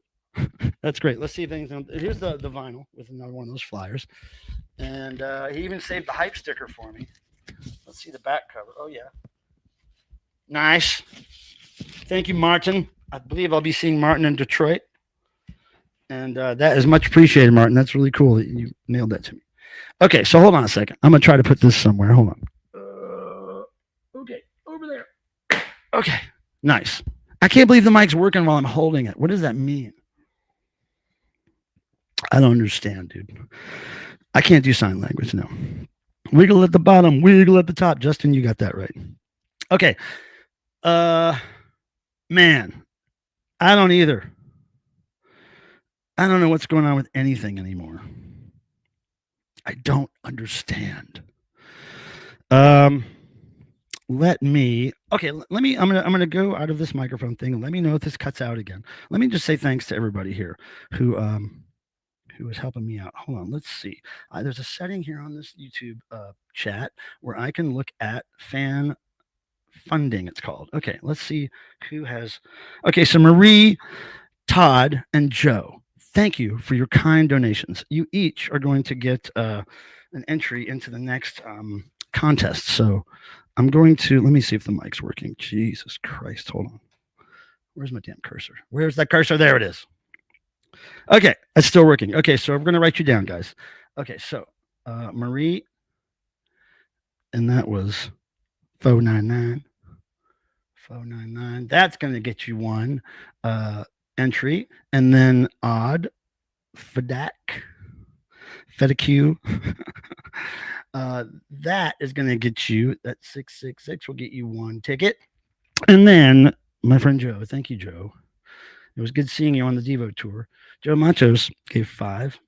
That's great. Let's see if anything. Here's the vinyl with another one of those flyers. And he even saved the hype sticker for me. Let's see the back cover. Oh, yeah. Nice. Thank you, Martin. I believe I'll be seeing Martin in Detroit. And that is much appreciated, Martin. That's really cool that you nailed that to me. Okay, so hold on a second. I'm going to try to put this somewhere. Hold on. Okay, over there. Okay, nice. I can't believe the mic's working while I'm holding it. What does that mean? I don't understand, dude. I can't do sign language, no. Wiggle at the bottom, wiggle at the top. Justin, you got that right. Okay. Man, I don't either. I don't know what's going on with anything anymore. I don't understand. Let me I'm gonna go out of this microphone thing and let me know if this cuts out again. Let me just say thanks to everybody here who is helping me out. Hold on, let's see. There's a setting here on this YouTube chat where I can look at fan funding, it's called. Okay, let's see who has. Okay, so Marie, Todd, and Joe, thank you for your kind donations. You each are going to get an entry into the next contest. So I'm going to, let me see if the mic's working. Jesus Christ, hold on. Where's my damn cursor? Where's that cursor? There it is. Okay, it's still working. Okay, so I'm going to write you down, guys. Okay, so Marie, and that was 499. 499. That's going to get you one entry. And then Odd, Fedak, that is going to get you, that 666 will get you one ticket. And then my friend Joe, thank you, Joe. It was good seeing you on the DEVO tour. Joe Matos gave 5,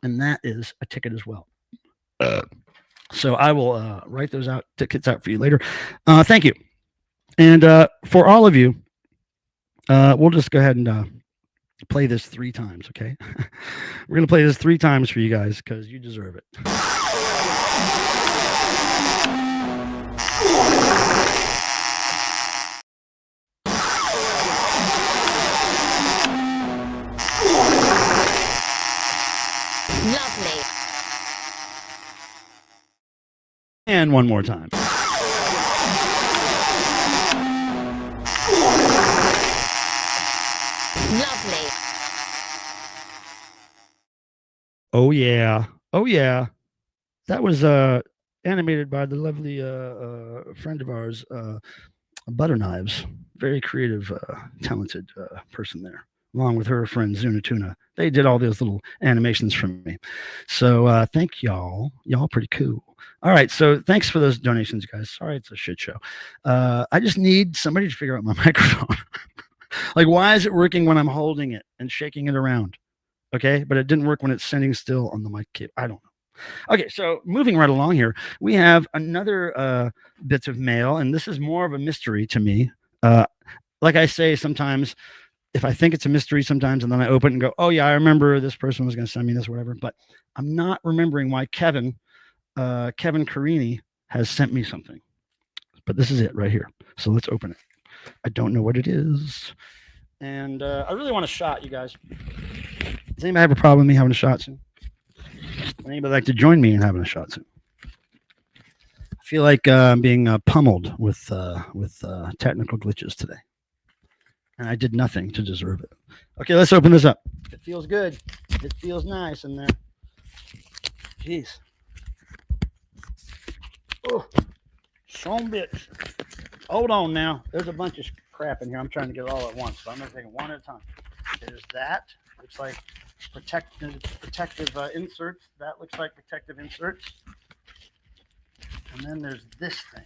and that is a ticket as well. So I will write those tickets out for you later. Thank you. And for all of you, we'll just go ahead and play this 3 times, okay? We're going to play this 3 times for you guys because you deserve it. Lovely. And one more time. Lovely. Oh yeah. Oh yeah. That was animated by the lovely friend of ours, Butter Knives. Very creative, talented person there, along with her friend Zuna Tuna. They did all those little animations for me. So thank y'all. Y'all pretty cool. All right. So thanks for those donations, guys. Sorry, it's a shit show. I just need somebody to figure out my microphone. Like, why is it working when I'm holding it and shaking it around? Okay. But it didn't work when it's sitting still on the mic cable. I don't know. Okay. So moving right along here, we have another bits of mail, and this is more of a mystery to me. Like I say, sometimes if I think it's a mystery sometimes, and then I open it and go, oh yeah, I remember this person was going to send me this or whatever, but I'm not remembering why Kevin Carini has sent me something, but this is it right here. So let's open it. I don't know what it is. And I really want a shot, you guys. Does anybody have a problem with me having a shot soon? Would anybody like to join me in having a shot soon? I feel like I'm being pummeled with technical glitches today. And I did nothing to deserve it. Okay, let's open this up. It feels good. It feels nice in there. Jeez. Oh, son bitch. Hold on now. There's a bunch of crap in here. I'm trying to get it all at once, so I'm going to take it one at a time. There's that. Looks like protective inserts. That looks like protective inserts. And then there's this thing.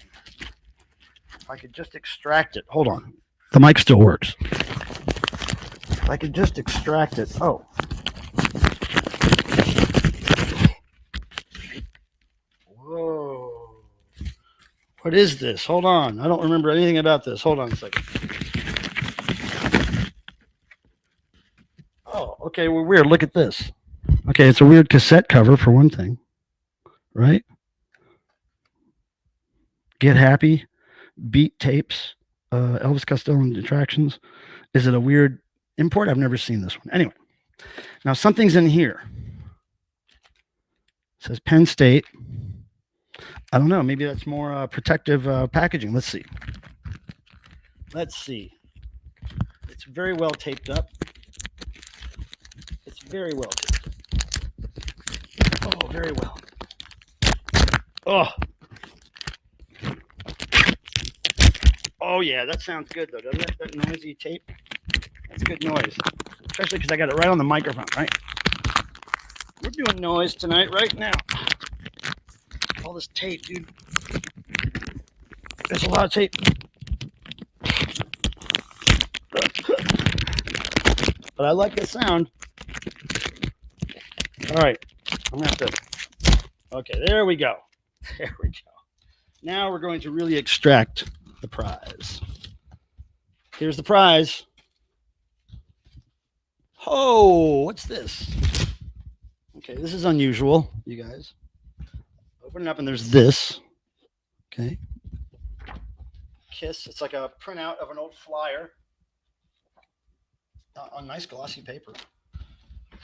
If I could just extract it. Hold on. The mic still works. If I could just extract it. Oh. Whoa. What is this? Hold on. I don't remember anything about this. Hold on a second. Oh, okay. Well, weird. Look at this. Okay, it's a weird cassette cover for one thing. Right? Get Happy, Beat Tapes, Elvis Costello and Attractions. Is it a weird import? I've never seen this one. Anyway, now something's in here. It says Penn State. I don't know. Maybe that's more protective packaging. Let's see. Let's see. It's very well taped up. It's very well taped. Oh, very well. Oh. Oh, yeah, that sounds good, though, doesn't it? That noisy tape. That's good noise. Especially because I got it right on the microphone, right? We're doing noise tonight, right now. All this tape, dude. There's a lot of tape. But I like the sound. All right. I'm going to have to... Okay, there we go. There we go. Now we're going to really extract the prize. Here's the prize. Oh, what's this? Okay, this is unusual, you guys. Open it up and there's this. Okay. Kiss. It's like a printout of an old flyer on nice glossy paper.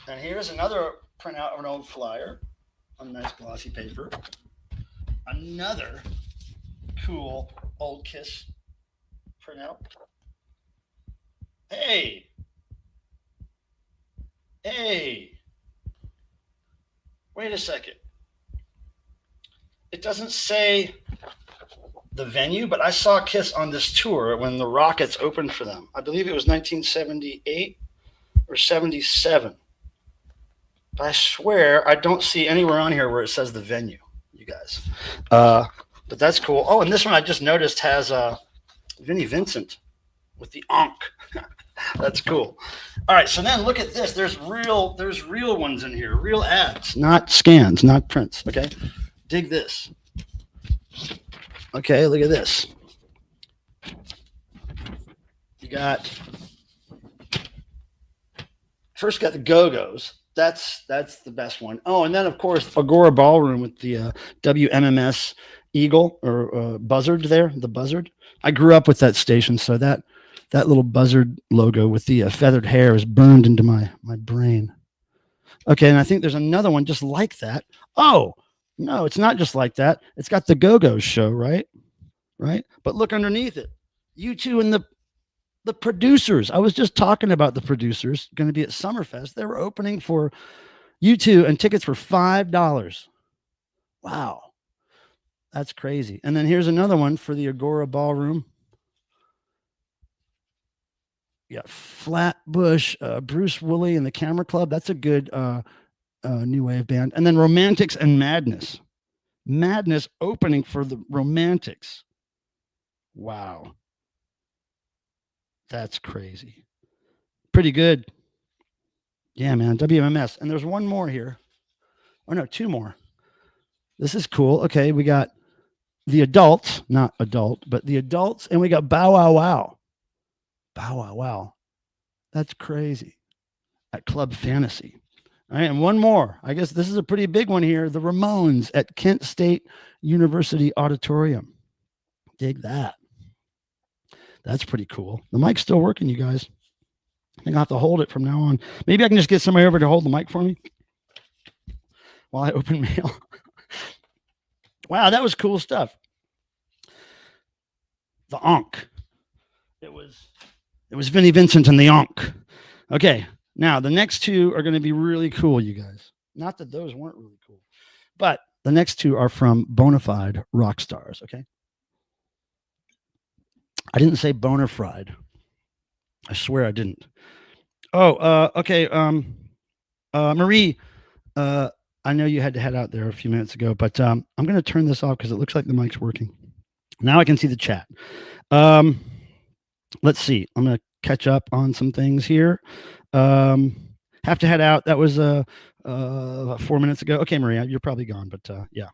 And here's another printout of an old flyer on nice glossy paper. Another cool old Kiss printout. Hey. Hey. Wait a second. It doesn't say the venue, but I saw Kiss on this tour when the Rockets opened for them. I believe it was 1978 or 77. But I swear I don't see anywhere on here where it says the venue, you guys. But that's cool. Oh, and this one I just noticed has Vinnie Vincent with the Onk. That's cool. All right, so then look at this. There's real ones in here, real ads, not scans, not prints. Okay, dig this. Okay, look at this. You got first got the Go-Go's. That's the best one. Oh, and then of course Agora Ballroom with the WMMS Eagle or buzzard there, the buzzard. I grew up with that station, so that little buzzard logo with the feathered hair is burned into my brain. Okay, and I think there's another one just like that. Oh, no, it's not just like that. It's got the Go-Go's show, right? Right? But look underneath it. U2 and the producers. I was just talking about the producers going to be at Summerfest. They were opening for U2 and tickets were $5. Wow. That's crazy. And then here's another one for the Agora Ballroom. Yeah, Flatbush, Bruce Woolley and the Camera Club. That's a good new wave band. And then Romantics and Madness. Madness opening for the Romantics. Wow. That's crazy. Pretty good. Yeah, man. WMMS. And there's one more here. Oh, no, two more. This is cool. Okay, we got the adults, not adult, but the adults. And we got Bow Wow Wow. Bow Wow Wow. That's crazy. At Club Fantasy. All right, and one more. I guess this is a pretty big one here. The Ramones at Kent State University Auditorium. Dig that. That's pretty cool. The mic's still working, you guys. I think I'll have to hold it from now on. Maybe I can just get somebody over to hold the mic for me while I open mail. Wow, that was cool stuff. The Onk. It was Vinnie Vincent and the Onk. Okay, now the next two are going to be really cool, you guys. Not that those weren't really cool, but the next two are from Bonafide Rockstars, okay? I didn't say bona fide. I swear I didn't. Oh, okay. Marie, I know you had to head out there a few minutes ago, but I'm going to turn this off because it looks like the mic's working. Now I can see the chat. Let's see. I'm going to catch up on some things here. Have to head out. That was about 4 minutes ago. Okay, Maria, you're probably gone, but yeah.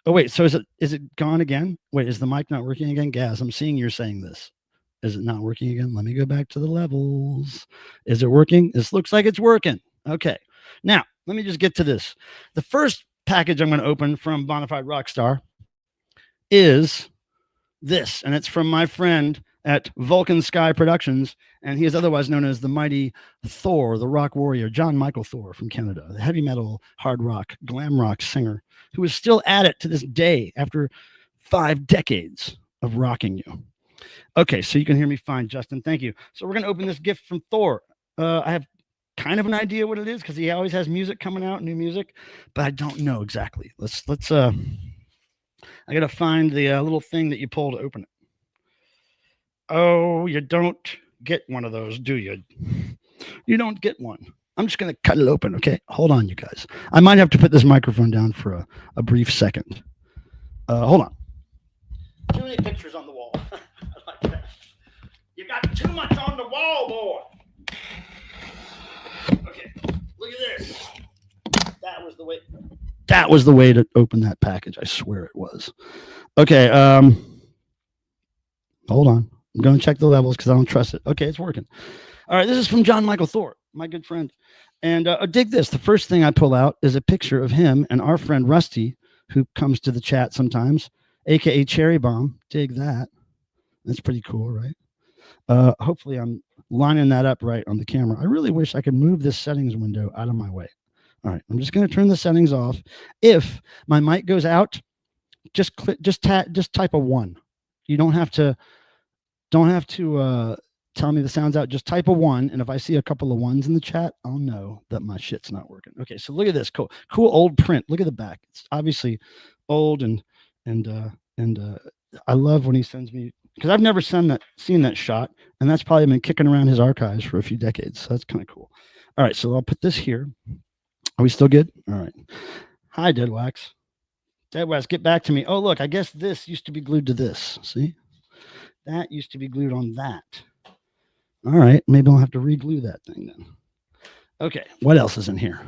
Oh wait, so is it gone again? Wait, is the mic not working again? Gaz, I'm seeing you're saying this. Is it not working again? Let me go back to the levels. Is it working? This looks like it's working. Okay. Now, let me just get to this. The first package I'm going to open from Bonafide Rockstar is this, and it's from my friend at Vulcan Sky Productions, and he is otherwise known as the mighty Thor, the rock warrior, John Michael Thor from Canada, the heavy metal, hard rock, glam rock singer who is still at it to this day after 5 decades of rocking you. Okay, so you can hear me fine, Justin. Thank you. So we're going to open this gift from Thor. I have kind of an idea what it is because he always has music coming out, new music, but I don't know exactly. Let's I got to find the little thing that you pull to open it. Oh, you don't get one of those, do you? You don't get one. I'm just going to cut it open, okay? Hold on, you guys. I might have to put this microphone down for a brief second. Hold on. Too many pictures on the wall. I like that. You got too much on the wall, boy. Okay, look at this. That was the way. That was the way to open that package. I swear it was. Okay, hold on. I'm going to check the levels because I don't trust it. Okay, it's working. All right, this is from John Michael Thor, my good friend. And dig this. The first thing I pull out is a picture of him and our friend Rusty, who comes to the chat sometimes, a.k.a. Cherry Bomb. Dig that. That's pretty cool, right? Hopefully I'm lining that up right on the camera. I really wish I could move this settings window out of my way. All right, I'm just going to turn the settings off. If my mic goes out, just type a 1. You don't have to tell me the sound's out. Just type a 1, and if I see a couple of 1s in the chat, I'll know that my shit's not working. Okay, so look at this cool old print. Look at the back. It's obviously old and I love when he sends me, because I've never seen that shot, and that's probably been kicking around his archives for a few decades. So that's kind of cool. All right, so I'll put this here. Are we still good? All right. Hi, Deadwax. Deadwax, get back to me. Oh, look, I guess this used to be glued to this. See? That used to be glued on that. All right, maybe I'll have to re-glue that thing then. Okay, what else is in here?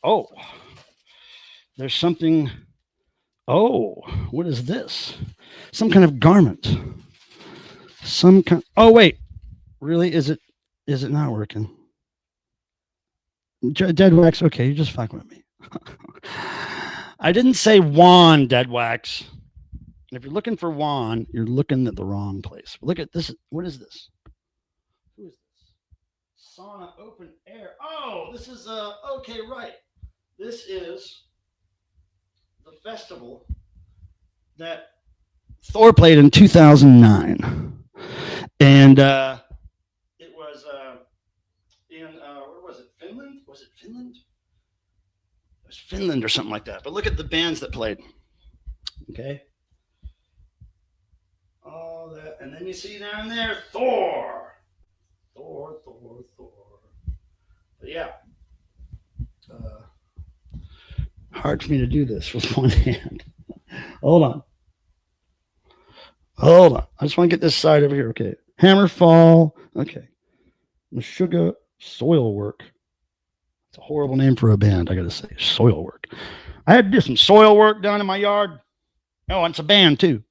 Oh, there's something. Oh, what is this? Some kind of garment. Oh, wait. Really? Is it not working? Deadwax, okay, you're just fucking with me. I didn't say Juan, Deadwax. If you're looking for Juan, you're looking at the wrong place. Look at this. What is this? Who is this? Sauna Open Air. Oh, this is okay, right. This is the festival that Thor played in 2009, and it was in where was it? Finland? Was it Finland? It was Finland or something like that. But look at the bands that played. Okay. All that, and then you see down there Thor. But yeah. Hard for me to do this with one hand. Hold on. I just want to get this side over here. Okay. Hammerfall. Okay. Meshuggah Soil Work. It's a horrible name for a band, I got to say. Soil Work. I had to do some soil work down in my yard. Oh, and it's a band too.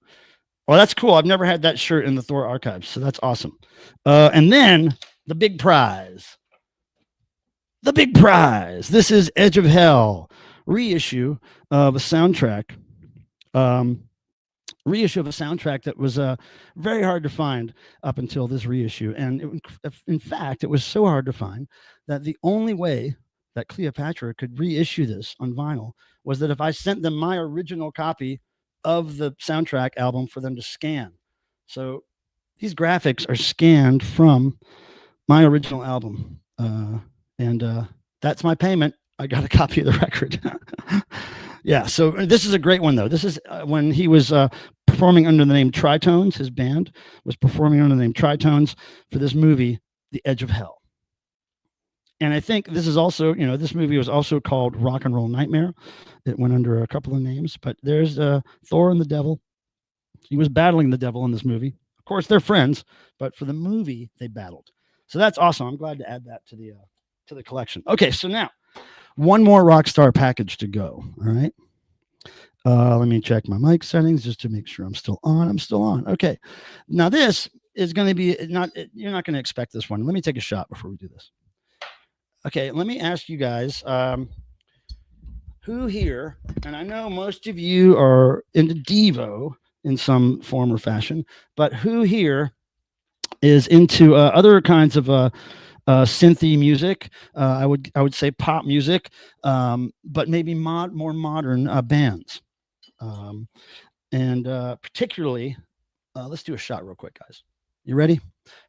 Well, that's cool. I've never had that shirt in the Thor archives, so that's awesome. And then the big prize. The big prize. This is Edge of Hell, reissue of a soundtrack. Reissue of a soundtrack that was very hard to find up until this reissue. And in fact, it was so hard to find that the only way that Cleopatra could reissue this on vinyl was that if I sent them my original copy of the soundtrack album for them to scan. So these graphics are scanned from my original album. And that's my payment. I got a copy of the record. Yeah, so this is a great one, though. This is when he was performing under the name Tritones. His band was performing under the name Tritones for this movie, The Edge of Hell. And I think this is also, this movie was also called Rock and Roll Nightmare. It went under a couple of names, but there's Thor and the Devil. He was battling the devil in this movie. Of course, they're friends, but for the movie, they battled. So that's awesome. I'm glad to add that to the collection. Okay, so now one more Rockstar package to go. All right. Let me check my mic settings just to make sure I'm still on. I'm still on. Okay. Now this is going to be you're not going to expect this one. Let me take a shot before we do this. Okay. Let me ask you guys, who here, and I know most of you are into DEVO in some form or fashion, but who here is into other kinds of synthy music? I would say pop music, but maybe more modern bands. And particularly, let's do a shot real quick, guys. You ready?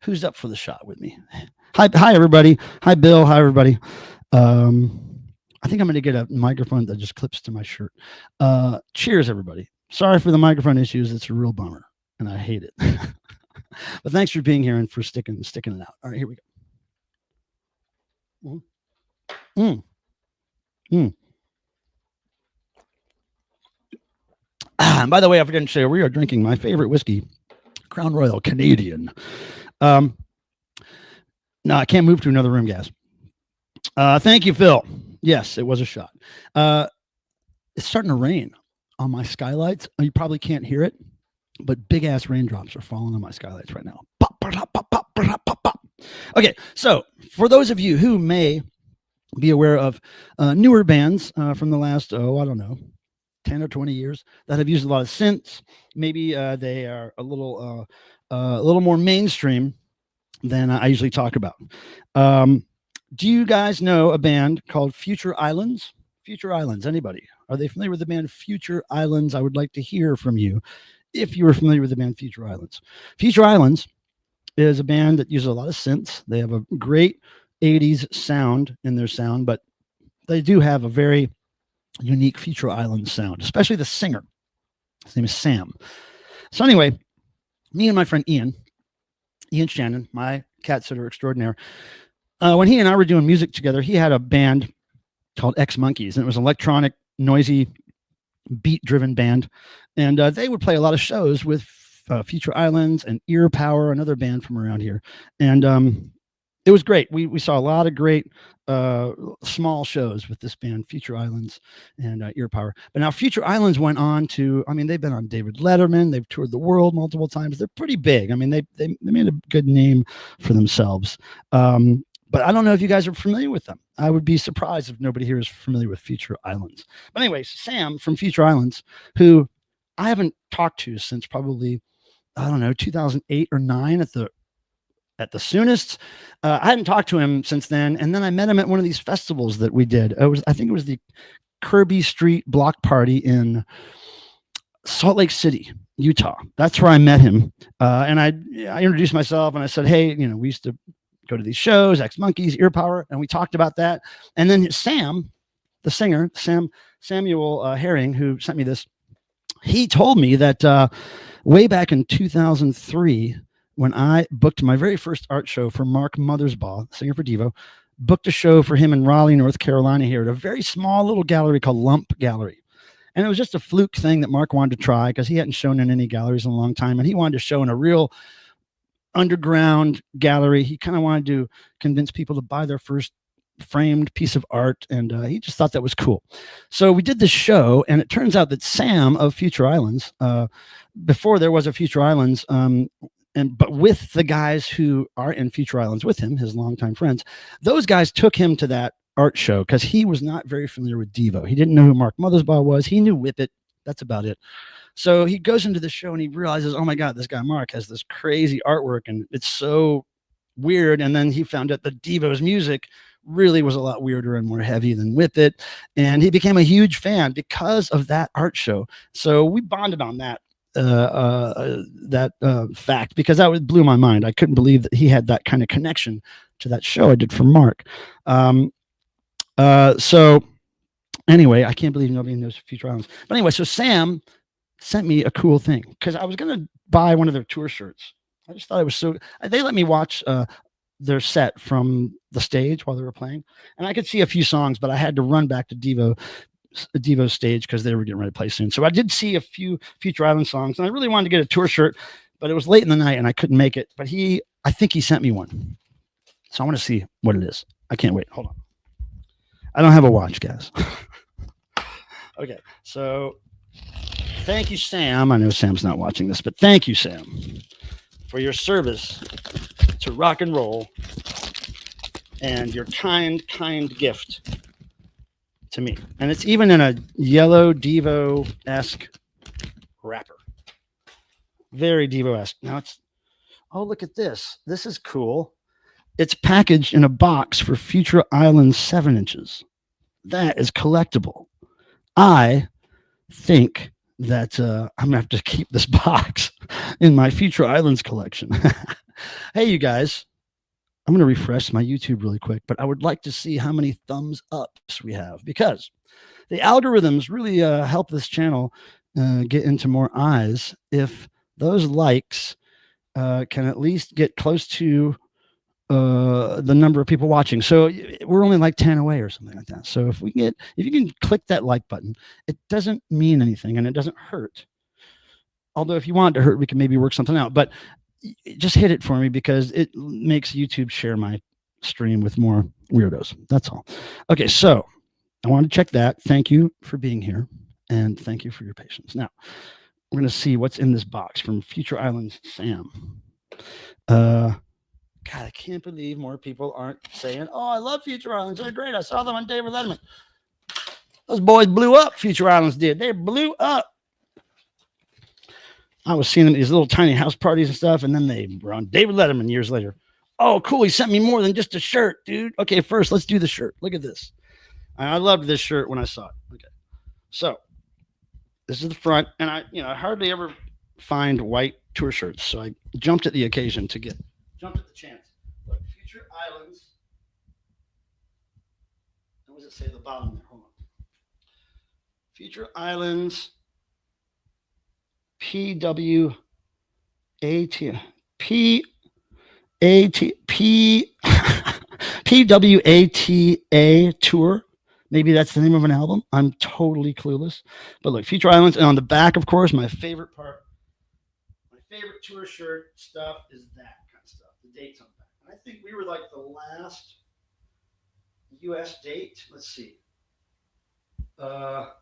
Who's up for the shot with me? Hi, everybody. Hi, Bill. Hi, everybody. I think I'm going to get a microphone that just clips to my shirt. Cheers, everybody. Sorry for the microphone issues. It's a real bummer, and I hate it. But thanks for being here and for sticking it out. All right, here we go. And by the way, I forgot to say, we are drinking my favorite whiskey, Crown Royal Canadian. No, I can't move to another room, guys. Thank you, Phil. Yes, it was a shot. It's starting to rain on my skylights. You probably can't hear it, but big ass raindrops are falling on my skylights right now. Pop, pop, pop, pop, pop, pop, pop. Okay, so for those of you who may be aware of newer bands from the last, I don't know, 10 or 20 years that have used a lot of synths, maybe they are a little more mainstream than I usually talk about. Do you guys know a band called Future Islands? Future Islands, anybody? Are they familiar with the band Future Islands? I would like to hear from you if you are familiar with the band Future Islands. Future Islands is a band that uses a lot of synths. They have a great 80s sound in their sound, but they do have a very unique Future Islands sound, especially the singer. His name is Sam. So anyway, me and my friend Ian Shannon, my cat sitter extraordinaire, when he and I were doing music together, he had a band called X Monkeys, and it was an electronic, noisy, beat-driven band. And they would play a lot of shows with Future Islands and Ear Power, another band from around here. And it was great. We saw a lot of great small shows with this band, Future Islands and Ear Power. But now Future Islands went on to, they've been on David Letterman. They've toured the world multiple times. They're pretty big. They made a good name for themselves. But I don't know if you guys are familiar with them. I would be surprised if nobody here is familiar with Future Islands. But anyways, Sam from Future Islands, who I haven't talked to since probably, 2008 or 9 at the soonest. I hadn't talked to him since then. And then I met him at one of these festivals that we did. I think it was the Kirby Street Block Party in Salt Lake City, Utah. That's where I met him. And I introduced myself and I said, hey, we used to go to these shows, X Monkeys, Ear Power, and we talked about that. And then Sam, the singer, Samuel Herring, who sent me this, he told me that way back in 2003, when I booked my very first art show for Mark Mothersbaugh, singer for DEVO, booked a show for him in Raleigh, North Carolina here at a very small little gallery called Lump Gallery. And it was just a fluke thing that Mark wanted to try because he hadn't shown in any galleries in a long time. And he wanted to show in a real underground gallery. He kind of wanted to convince people to buy their first framed piece of art. And he just thought that was cool. So we did this show, and it turns out that Sam of Future Islands, before there was a Future Islands, but with the guys who are in Future Islands with him, his longtime friends, those guys took him to that art show because he was not very familiar with DEVO. He didn't know who Mark Mothersbaugh was. He knew Whip It. That's about it. So he goes into the show and he realizes, oh my God, this guy Mark has this crazy artwork and it's so weird. And then he found out that DEVO's music really was a lot weirder and more heavy than Whip It. And he became a huge fan because of that art show. So we bonded on that fact, because that blew my mind. I couldn't believe that he had that kind of connection to that show I did for Mark. So anyway, I can't believe nobody knows Future Islands. But anyway, so Sam sent me a cool thing because I was going to buy one of their tour shirts. I just thought it was so, they let me watch their set from the stage while they were playing, and I could see a few songs, but I had to run back to Devo stage because they were getting ready to play soon. So I did see a few Future Island songs, and I really wanted to get a tour shirt, but it was late in the night and I couldn't make it. But I think he sent me one, so I want to see what it is. I can't wait. Hold on. I don't have a watch, guys. Okay, so thank you, Sam. I know Sam's not watching this, but thank you, Sam, for your service to rock and roll and your kind gift to me. And it's even in a yellow Devo-esque wrapper. Very Devo-esque. Now oh, look at this. This is cool. It's packaged in a box for Future Island 7 inches. That is collectible. I think that I'm going to have to keep this box in my Future Islands collection. Hey, you guys, I'm going to refresh my YouTube really quick, but I would like to see how many thumbs ups we have, because the algorithms really help this channel get into more eyes if those likes can at least get close to the number of people watching. So we're only like 10 away or something like that. So if you can click that like button, it doesn't mean anything and it doesn't hurt. Although if you want it to hurt, we can maybe work something out, but just hit it for me because it makes YouTube share my stream with more weirdos. That's all. Okay. So I want to check that. Thank you for being here and thank you for your patience. Now we're going to see what's in this box from Future Islands Sam. God, I can't believe more people aren't saying, oh, I love Future Islands. They're great. I saw them on David Letterman. Those boys blew up, Future Islands did. They blew up. I was seeing them at these little tiny house parties and stuff, and then they were on David Letterman years later. Oh, cool. He sent me more than just a shirt, dude. Okay, first, let's do the shirt. Look at this. I loved this shirt when I saw it. Okay. So this is the front, and I hardly ever find white tour shirts, so I jumped at the occasion to jumped at the chance. Look, Future Islands. What does it say at the bottom there? Hold on. Future Islands PWAT PWATA tour. Maybe that's the name of an album. I'm totally clueless. But look, Future Islands, and on the back, of course, my favorite part, my favorite tour shirt stuff is that kind of stuff. The dates on the back. And I think we were like the last US date. Let's see. No,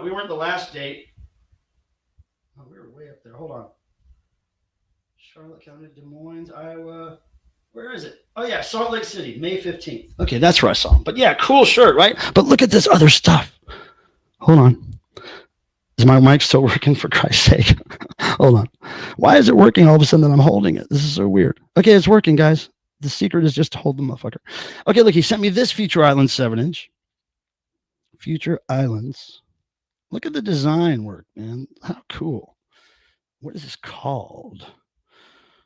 we weren't the last date. Oh, we were way up there. Hold on. Charlotte County, Des Moines, Iowa. Where is it? Oh, yeah, Salt Lake City, May 15th. Okay, that's where I saw him. But yeah, cool shirt, right? But look at this other stuff. Hold on. Is my mic still working, for Christ's sake? Hold on. Why is it working all of a sudden that I'm holding it? This is so weird. Okay, it's working, guys. The secret is just to hold the motherfucker. Okay, look, he sent me this Future Islands 7-inch. Future Islands. Look at the design work, man. How cool. What is this called?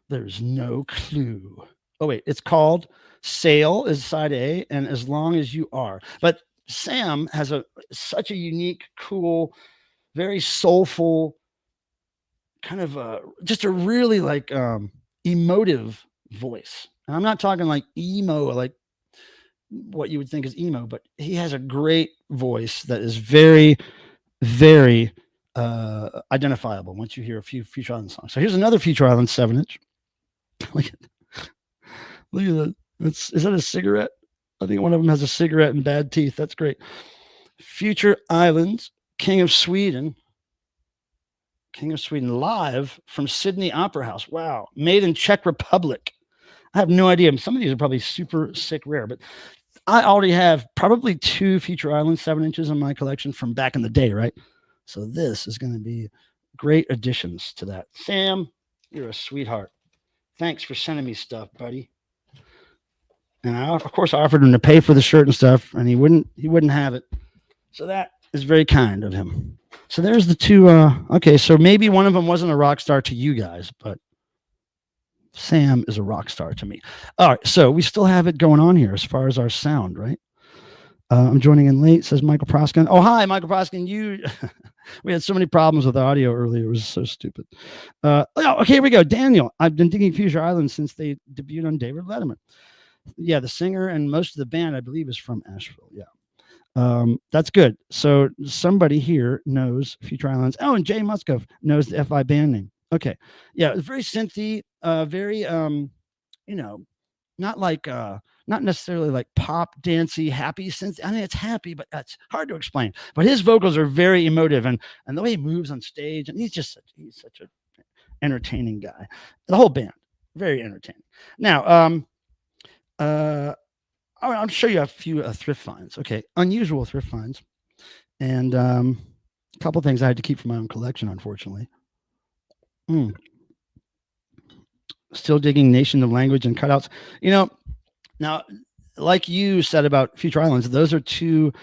There's no clue. Oh, wait. It's called Sail is side A and As Long As You Are. But Sam has such a unique, cool, very soulful, kind of just a really like emotive voice. And I'm not talking like emo, like what you would think is emo, but he has a great voice that is very, very identifiable once you hear a few Future Island songs. So here's another Future Island 7-inch. Look at that. Is that a cigarette? I think one of them has a cigarette and bad teeth. That's great. Future Islands, King of Sweden live from Sydney Opera House. Wow. Made in Czech Republic. I have no idea. Some of these are probably super sick rare, but I already have probably 2 Future Island 7-inches in my collection from back in the day, right? So this is going to be great additions to that. Sam, you're a sweetheart. Thanks for sending me stuff, buddy. And I, of course, offered him to pay for the shirt and stuff, and he wouldn't have it. So that is very kind of him. So there's the 2. Okay, so maybe one of them wasn't a rock star to you guys, but Sam is a rock star to me. All right, so we still have it going on here as far as our sound, right? I'm joining in late, says Michael Proskin. Oh, hi, Michael Proskin. You, we had so many problems with audio earlier. It was so stupid. Okay, here we go. Daniel, I've been digging Fuchsia Island since they debuted on David Letterman. Yeah, the singer and most of the band, I believe, is from Asheville. Yeah. That's good. So somebody here knows Future Islands. Oh, and Jay Muscove knows the FI band name. Okay. Yeah, it's very synthy, very not like not necessarily like pop dancey happy synth. I mean, it's happy, but that's hard to explain. But his vocals are very emotive, and the way he moves on stage, and he's such a entertaining guy. The whole band, very entertaining. Now, I'll show you a few thrift finds. Okay, unusual thrift finds, and a couple things I had to keep for my own collection, unfortunately. Still digging Nation of Language and Cutouts. Now, like you said about Future Islands, those are two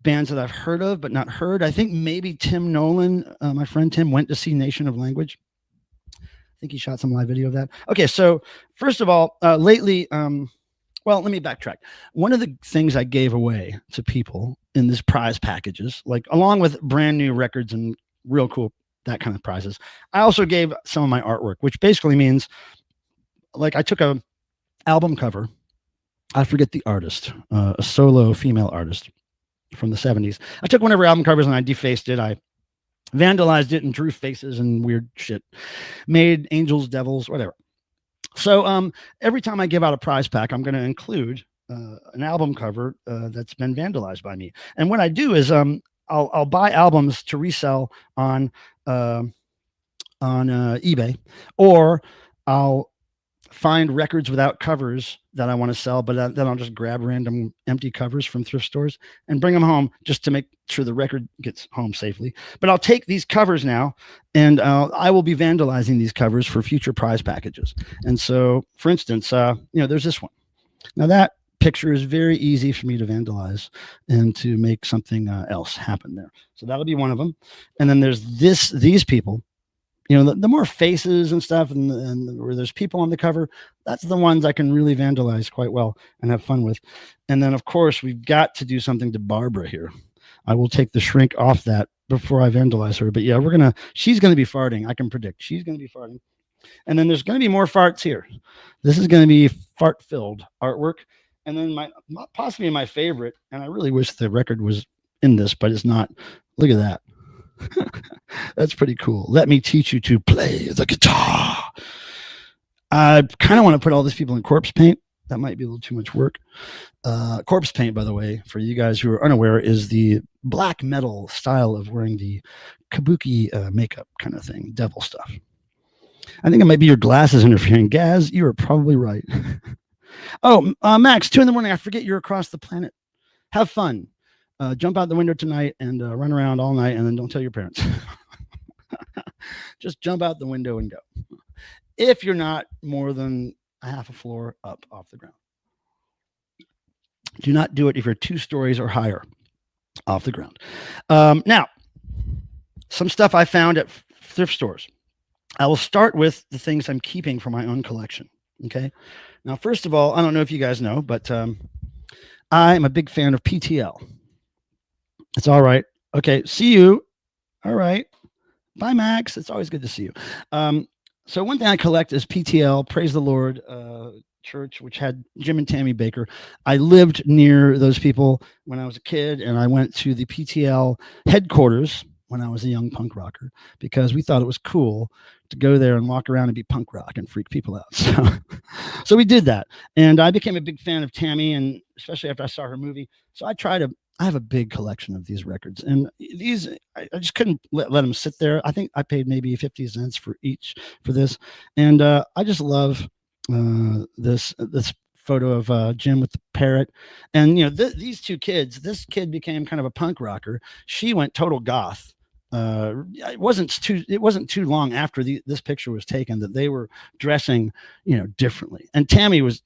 bands that I've heard of but not heard. I think maybe Tim Nolan, my friend Tim, went to see Nation of Language. I think he shot some live video of that. Okay, so first of all, lately, well, let me backtrack. One of the things I gave away to people in this prize packages, like along with brand new records and real cool, that kind of prizes, I also gave some of my artwork, which basically means like I took a album cover. I forget the artist, a solo female artist from the 70s. I took one of her album covers and I defaced it. I vandalized it and drew faces and weird shit, made angels, devils, whatever. So every time I give out a prize pack, I'm going to include an album cover that's been vandalized by me. And what I do is I'll buy albums to resell on eBay, or I'll find records without covers that I want to sell, but then I'll just grab random empty covers from thrift stores and bring them home just to make sure the record gets home safely. But I'll take these covers now and I will be vandalizing these covers for future prize packages. And so, for instance, there's this one. Now that picture is very easy for me to vandalize and to make something else happen there. So that'll be one of them. And then there's these people. The more faces and stuff and where there's people on the cover, that's the ones I can really vandalize quite well and have fun with. And then, of course, we've got to do something to Barbara here. I will take the shrink off that before I vandalize her. But yeah, she's going to be farting. I can predict she's going to be farting. And then there's going to be more farts here. This is going to be fart-filled artwork. And then possibly my favorite, and I really wish the record was in this, but it's not. Look at that. That's pretty cool. Let me teach you to play the guitar. I kind of want to put all these people in corpse paint. That might be a little too much work. Corpse paint, by the way, for you guys who are unaware, is the black metal style of wearing the kabuki makeup kind of thing, devil stuff. I think it might be your glasses interfering. Gaz, you are probably right. Oh, Max, 2 a.m. I forget you're across the planet. Have fun. Jump out the window tonight and run around all night, and then don't tell your parents. Just jump out the window and go. If you're not more than a half a floor up off the ground. Do not do it if you're 2 stories or higher off the ground. Now, some stuff I found at thrift stores. I will start with the things I'm keeping for my own collection. Okay. Now, first of all, I don't know if you guys know, but I'm a big fan of PTL. It's all right. Okay. See you. All right. Bye, Max. It's always good to see you. So one thing I collect is PTL, Praise the Lord Church, which had Jim and Tammy Baker. I lived near those people when I was a kid, and I went to the PTL headquarters when I was a young punk rocker because we thought it was cool to go there and walk around and be punk rock and freak people out. So we did that. And I became a big fan of Tammy, and especially after I saw her movie. So I have a big collection of these records, and these I just couldn't let them sit there. I think I paid maybe 50 cents for each for this, and I just love this photo of Jim with the parrot, and these 2 kids. This kid became kind of a punk rocker. She went total goth. It wasn't too long after this picture was taken that they were dressing differently, and Tammy's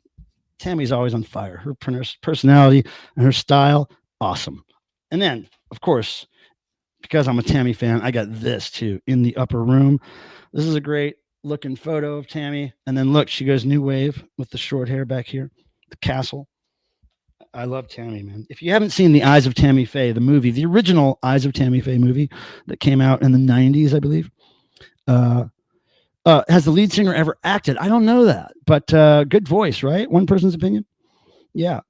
always on fire. Her personality and her style. Awesome. And then, of course, because I'm a Tammy fan, I got this too in the upper room. This is a great looking photo of Tammy. And then look, she goes new wave with the short hair back here, the castle. I love Tammy, man. If you haven't seen The Eyes of Tammy Faye, the movie, the original Eyes of Tammy Faye movie that came out in the 90s, I believe, has the lead singer ever acted? I don't know that, but good voice, right? One person's opinion. Yeah.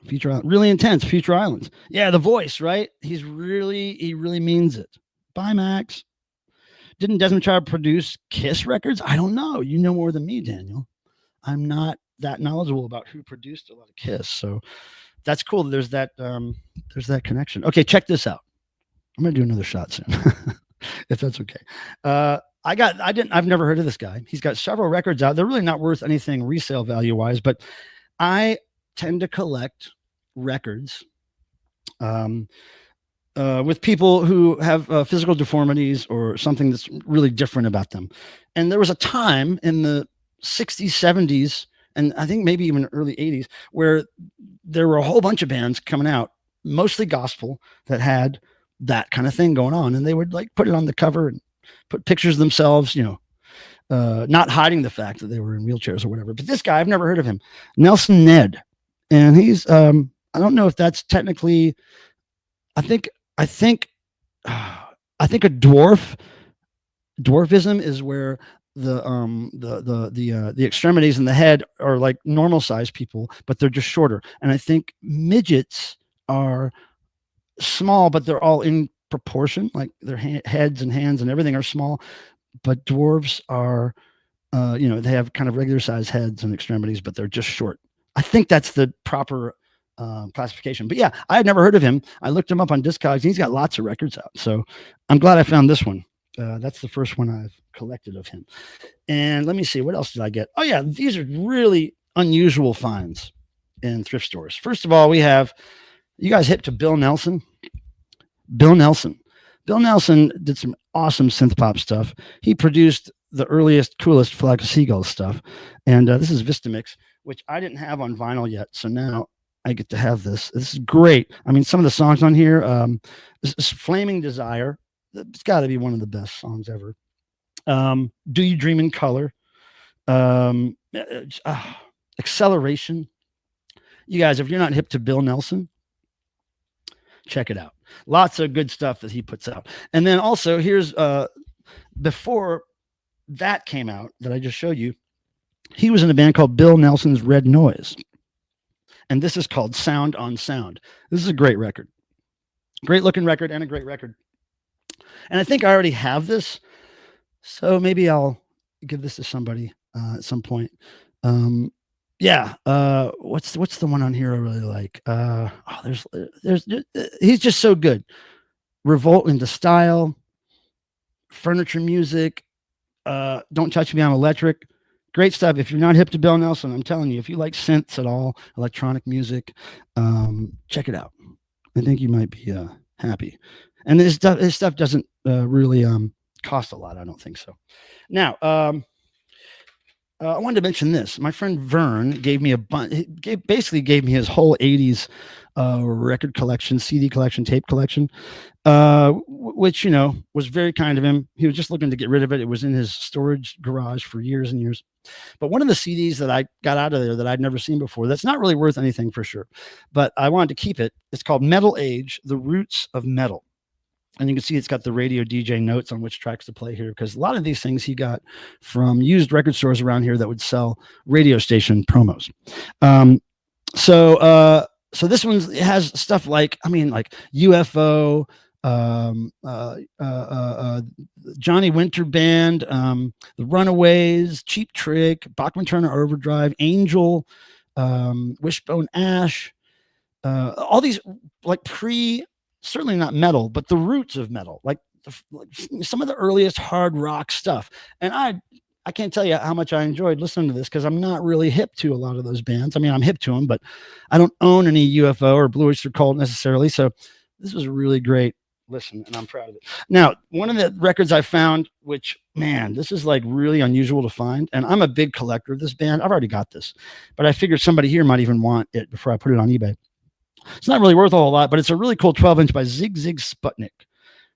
Future Island, really intense. Future Islands. Yeah, the voice, right? He really means it. Bye, Max. Didn't Desmond Child produce Kiss records? I don't know. You know more than me, Daniel. I'm not that knowledgeable about who produced a lot of Kiss, so that's cool. There's that connection. Okay, check this out. I'm gonna do another shot soon, if that's okay. I've never heard of this guy. He's got several records out. They're really not worth anything resale value wise, but I tend to collect records with people who have physical deformities or something that's really different about them. And there was a time in the 60s, 70s, and I think maybe even early 80s, where there were a whole bunch of bands coming out, mostly gospel, that had that kind of thing going on. And they would like put it on the cover and put pictures of themselves, not hiding the fact that they were in wheelchairs or whatever. But this guy, I've never heard of him, Nelson Ned. And he's, I don't know if that's technically, I think a dwarfism is where the extremities and the head are like normal sized people, but they're just shorter. And I think midgets are small, but they're all in proportion, like their heads and hands and everything are small. But dwarves are, they have kind of regular sized heads and extremities, but they're just short. I think that's the proper classification. But yeah, I had never heard of him. I looked him up on Discogs, and he's got lots of records out. So I'm glad I found this one. That's the first one I've collected of him. And let me see, what else did I get? Oh yeah, these are really unusual finds in thrift stores. First of all, we have, you guys hip to Bill Nelson? Bill Nelson did some awesome synth pop stuff. He produced the earliest, coolest Flag of Seagulls stuff. And this is Vistamix, which I didn't have on vinyl yet. So now I get to have this. This is great. I mean, some of the songs on here, this is Flaming Desire. It's got to be one of the best songs ever. Do You Dream in Color? Acceleration. You guys, if you're not hip to Bill Nelson, check it out. Lots of good stuff that he puts out. And then also here's before that came out that I just showed you, he was in a band called Bill Nelson's Red Noise. And this is called Sound on Sound. This is a great record. Great looking record and a great record. And I think I already have this, so maybe I'll give this to somebody at some point. What's the one on here I really like? He's just so good. Revolt into Style, Furniture Music, Don't Touch Me, I'm Electric. Great stuff. If you're not hip to Bill Nelson, I'm telling you, if you like synths at all, electronic music, check it out. I think you might be happy. And his stuff doesn't really cost a lot. I don't think so. Now, I wanted to mention this. My friend Vern gave me basically gave me his whole 80s record collection, CD collection, tape collection, which, was very kind of him. He was just looking to get rid of it. It was in his storage garage for years and years. But one of the CDs that I got out of there that I'd never seen before, that's not really worth anything for sure, but I wanted to keep it. It's called Metal Age, The Roots of Metal. And you can see it's got the radio DJ notes on which tracks to play here, because a lot of these things he got from used record stores around here that would sell radio station promos. So this one has stuff like UFO, Johnny Winter Band, the Runaways, Cheap Trick, Bachman Turner Overdrive, Angel, Wishbone Ash, all these like certainly not metal, but the roots of metal, like some of the earliest hard rock stuff. And I can't tell you how much I enjoyed listening to this, because I'm not really hip to a lot of those bands. I mean, I'm hip to them, but I don't own any UFO or Blue Oyster Cult necessarily. So this was a really great listen, and I'm proud of it. Now, one of the records I found, which, man, this is like really unusual to find, and I'm a big collector of this band. I've already got this, but I figured somebody here might even want it before I put it on eBay. It's not really worth a whole lot, but it's a really cool 12-inch by Zig Zig Sputnik.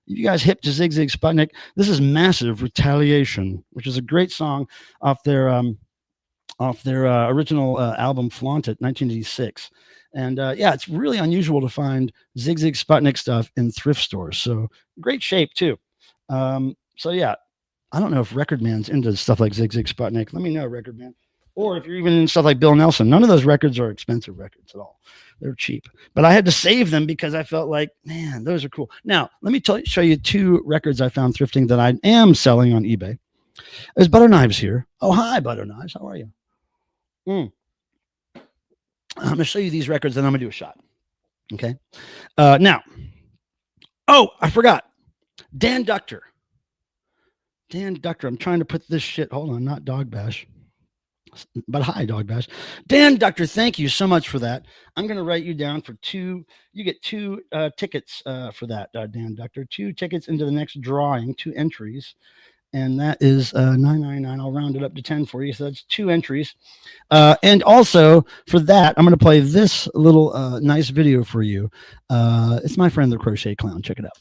You guys hip to Zig Zig Sputnik? This is Massive Retaliation, which is a great song off their off their original album Flaunt It, 1986. And yeah, it's really unusual to find Zig Zig Sputnik stuff in thrift stores. So great shape too. So yeah, I don't know if Record Man's into stuff like Zig Zig Sputnik. Let me know, Record Man. Or if you're even in stuff like Bill Nelson. None of those records are expensive records at all. They're cheap. But I had to save them because I felt like, man, those are cool. Now, let me show you 2 records I found thrifting that I am selling on eBay. There's Butter Knives here. Oh, hi, Butter Knives. How are you? I'm going to show you these records, and I'm going to do a shot. Okay. Now, oh, I forgot. Dan Ductor. I'm trying to put this shit. Hold on, not Dog Bash. But hi, Dog Bash. Dan Ductor, thank you so much for that. I'm going to write you down for 2. You get 2 tickets for that, Dan Ductor. 2 tickets into the next drawing, 2 entries. And that is $9.99. I'll round it up to 10 for you. So that's 2 entries. And also for that, I'm going to play this little nice video for you. It's my friend, the Crochet Clown. Check it out.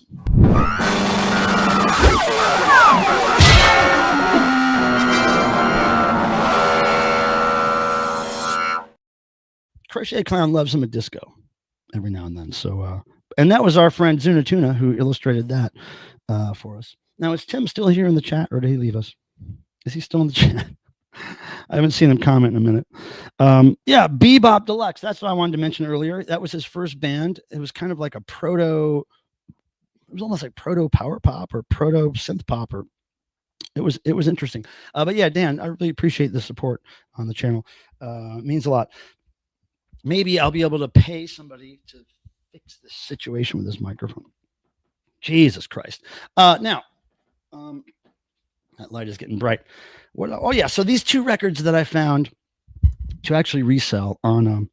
Crochet Clown loves him a disco every now and then. So, and that was our friend Zuna Tuna who illustrated that for us. Now, is Tim still here in the chat, or did he leave us? Is he still in the chat? I haven't seen him comment in a minute. Yeah, Bebop Deluxe. That's what I wanted to mention earlier. That was his first band. It was kind of like a proto. It was almost like proto power pop or proto synth pop. Or it was interesting. But yeah, Dan, I really appreciate the support on the channel. It means a lot. Maybe I'll be able to pay somebody to fix this situation with this microphone. Jesus Christ. Now, that light is getting bright. Oh yeah. So these 2 records that I found to actually resell on,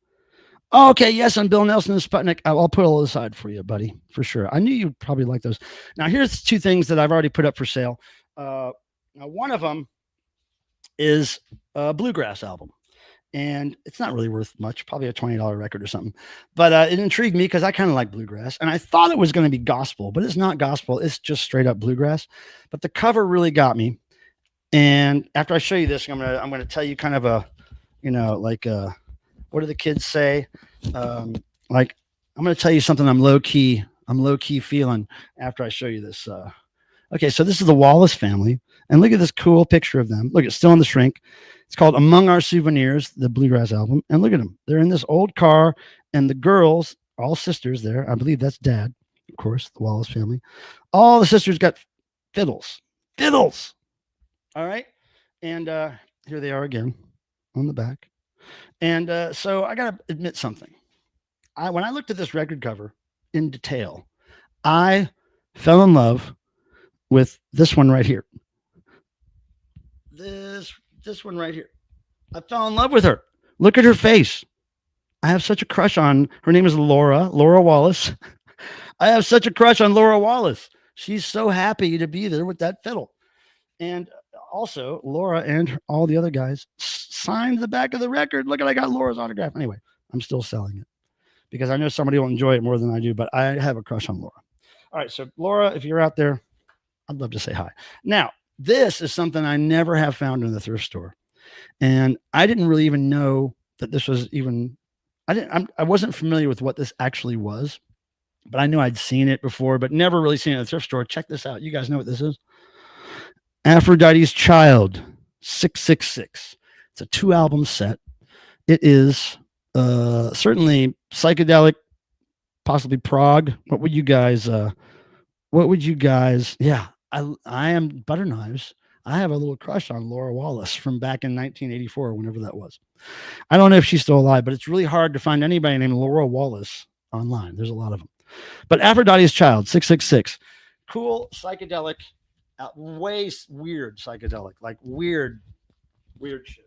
oh, okay. Yes. On Bill Nelson and Sputnik. I'll put all aside for you, buddy, for sure. I knew you'd probably like those. Now here's 2 things that I've already put up for sale. Now one of them is a bluegrass album. And it's not really worth much, probably a $20 record or something. But it intrigued me because I kind of like bluegrass. And I thought it was going to be gospel, but it's not gospel. It's just straight up bluegrass. But the cover really got me. And after I show you this, I'm gonna tell you kind of a, like what do the kids say? Like I'm gonna tell you something I'm low key feeling after I show you this. Okay, so this is the Wallace family. And look at this cool picture of them. Look, it's still in the shrink. It's called Among Our Souvenirs, the bluegrass album. And look at them. They're in this old car, and the girls, all sisters there. I believe that's Dad, of course, the Wallace family. All the sisters got fiddles. All right. And here they are again on the back. And so I got to admit something. When I looked at this record cover in detail, I fell in love with this one right here. This one right here. I fell in love with her. Look at her face. I have such a crush on her. Name is Laura Wallace. I have such a crush on Laura Wallace. She's so happy to be there with that fiddle. And also Laura and all the other guys signed the back of the record. Look at, I got Laura's autograph. Anyway, I'm still selling it because I know somebody will enjoy it more than I do, but I have a crush on Laura. All right. So Laura, if you're out there, I'd love to say hi. Now, this is something I never have found in the thrift store. And I didn't really even know that this was even, I wasn't familiar with what this actually was, but I knew I'd seen it before, but never really seen it in the thrift store. Check this out. You guys know what this is? Aphrodite's Child 666. It's a 2-album set. It is certainly psychedelic, possibly prog. What would you guys, yeah. I am Butter Knives. I have a little crush on Laura Wallace from back in 1984, whenever that was. I don't know if she's still alive, but it's really hard to find anybody named Laura Wallace online. There's a lot of them. But Aphrodite's Child, 666. Cool, psychedelic, way weird psychedelic, like weird shit.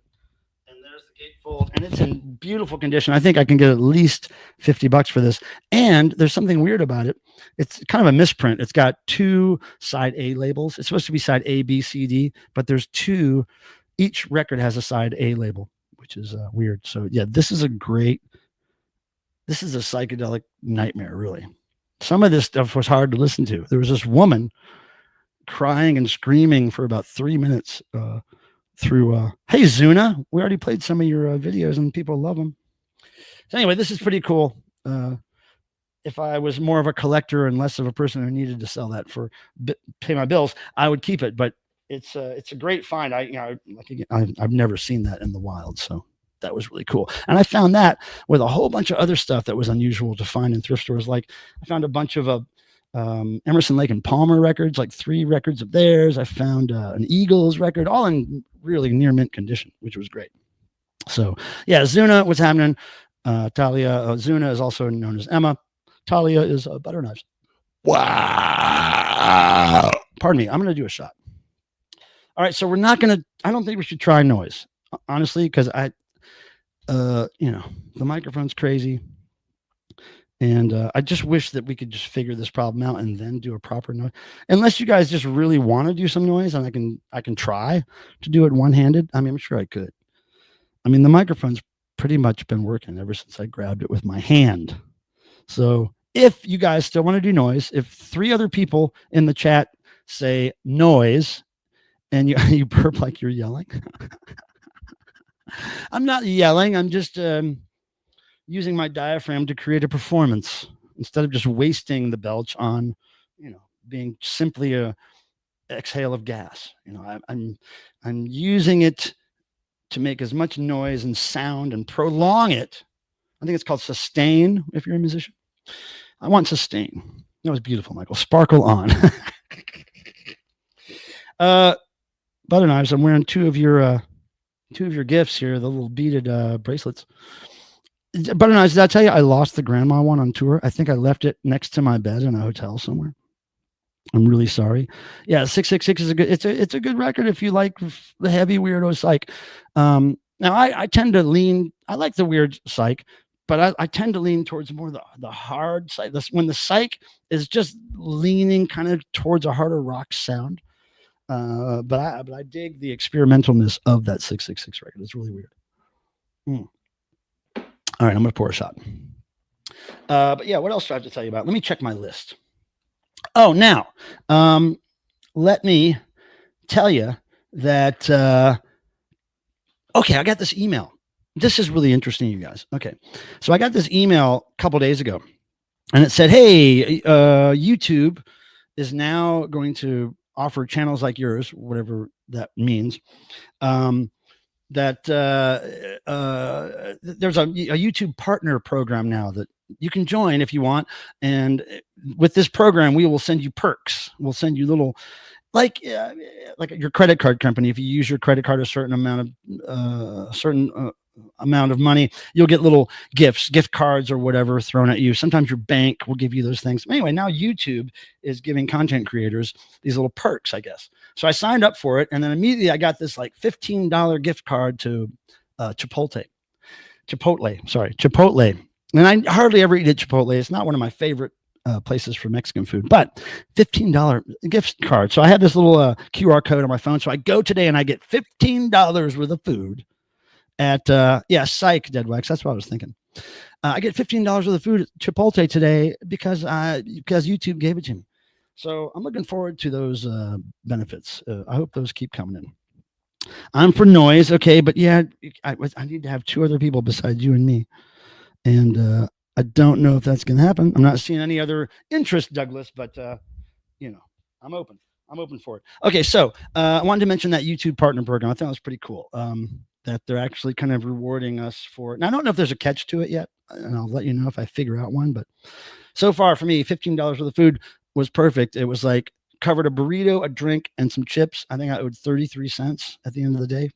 And there's the gatefold, and it's in beautiful condition. I think I can get at least $50 for this. And there's something weird about it. It's kind of a misprint. It's got 2 side A labels. It's supposed to be side A, B, C, D, but there's 2. Each record has a side A label, which is weird. So yeah, this is a psychedelic nightmare, really. Some of this stuff was hard to listen to. There was this woman crying and screaming for about 3 minutes through. Hey, Zuna, we already played some of your videos and people love them. So anyway, this is pretty cool. If I was more of a collector and less of a person who needed to sell that for pay my bills, I would keep it. But it's a great find. I've never seen that in the wild, so that was really cool. And I found that with a whole bunch of other stuff that was unusual to find in thrift stores. Like I found a bunch of Emerson, Lake and Palmer records, like 3 records of theirs. I found an Eagles record, all in really near mint condition, which was great. So yeah, Zuna, what's happening? Talia, Zuna is also known as Emma. Talia is butter knives. Wow. Pardon me. I'm going to do a shot. All right. So I don't think we should try noise, honestly, because the microphone's crazy. And I just wish that we could just figure this problem out and then do a proper noise. Unless you guys just really want to do some noise, and I can try to do it one-handed. I mean, I'm sure I could. I mean, the microphone's pretty much been working ever since I grabbed it with my hand. So if you guys still want to do noise, if 3 other people in the chat say noise and you burp like you're yelling, I'm not yelling. I'm just using my diaphragm to create a performance instead of just wasting the belch on, being simply a exhale of gas. I'm using it to make as much noise and sound and prolong it. I think it's called sustain if you're a musician. I want sustain. That was beautiful, Michael. Sparkle on. Butter knives. I'm wearing two of your gifts here, the little beaded bracelets. Butter knives, did I tell you I lost the grandma one on tour? I think I left it next to my bed in a hotel somewhere. I'm really sorry. Yeah, 666 is it's a good record if you like the heavy weirdo psych. Now I tend to lean, I like the weird psych, but I tend to lean towards more the hard psych. When the psych is just leaning kind of towards a harder rock sound. But I dig the experimentalness of that 666 record. It's really weird. All right, I'm gonna pour a shot. But yeah, what else do I have to tell you about? Let me check my list. Oh, now, let me tell you that, okay, I got this email. This is really interesting, you guys. Okay, so I got this email a couple days ago, and it said, hey, YouTube is now going to offer channels like yours, whatever that means, that there's a YouTube partner program now that you can join if you want. And with this program, we will send you perks. We'll send you little, like your credit card company. If you use your credit card a certain amount of money, you'll get little gifts, gift cards or whatever thrown at you. Sometimes your bank will give you those things. Anyway, now YouTube is giving content creators these little perks, I guess. So I signed up for it, and then immediately I got this like $15 gift card to Chipotle. And I hardly ever eat at Chipotle. It's not one of my favorite places for Mexican food, but $15 gift card. So I had this little QR code on my phone. So I go today and I get $15 worth of food at psych, Deadwax. That's what I was thinking. I get $15 worth of food at Chipotle today because YouTube gave it to me. So I'm looking forward to those benefits. I hope those keep coming in. I'm for noise, okay, but yeah, I need to have 2 other people besides you and me, and I don't know if that's going to happen. I'm not seeing any other interest, Douglas, but I'm open. I'm open for it. Okay, so I wanted to mention that YouTube partner program. I thought it was pretty cool. That they're actually kind of rewarding us for it. Now, I don't know if there's a catch to it yet, and I'll let you know if I figure out one, but so far for me, $15 worth of food was perfect. It was like covered a burrito, a drink, and some chips. I think I owed 33 cents at the end of the day.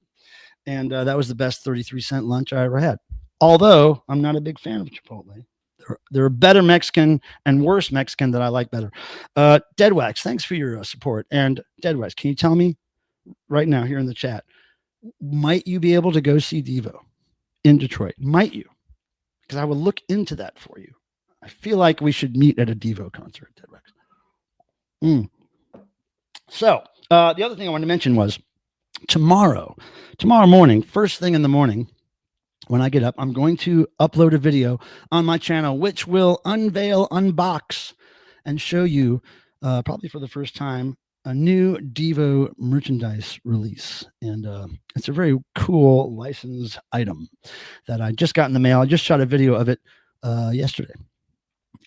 And that was the best 33-cent lunch I ever had. Although I'm not a big fan of Chipotle. They're a better Mexican and worse Mexican that I like better. Deadwax, thanks for your support. And Deadwax, can you tell me right now here in the chat, might you be able to go see DEVO in Detroit? Might you? Because I will look into that for you. I feel like we should meet at a DEVO concert, Deadwax. So the other thing I wanted to mention was tomorrow morning, first thing in the morning, when I get up, I'm going to upload a video on my channel, which will unveil, unbox, and show you probably for the first time a new DEVO merchandise release, and it's a very cool licensed item that I just got in the mail. I just shot a video of it yesterday.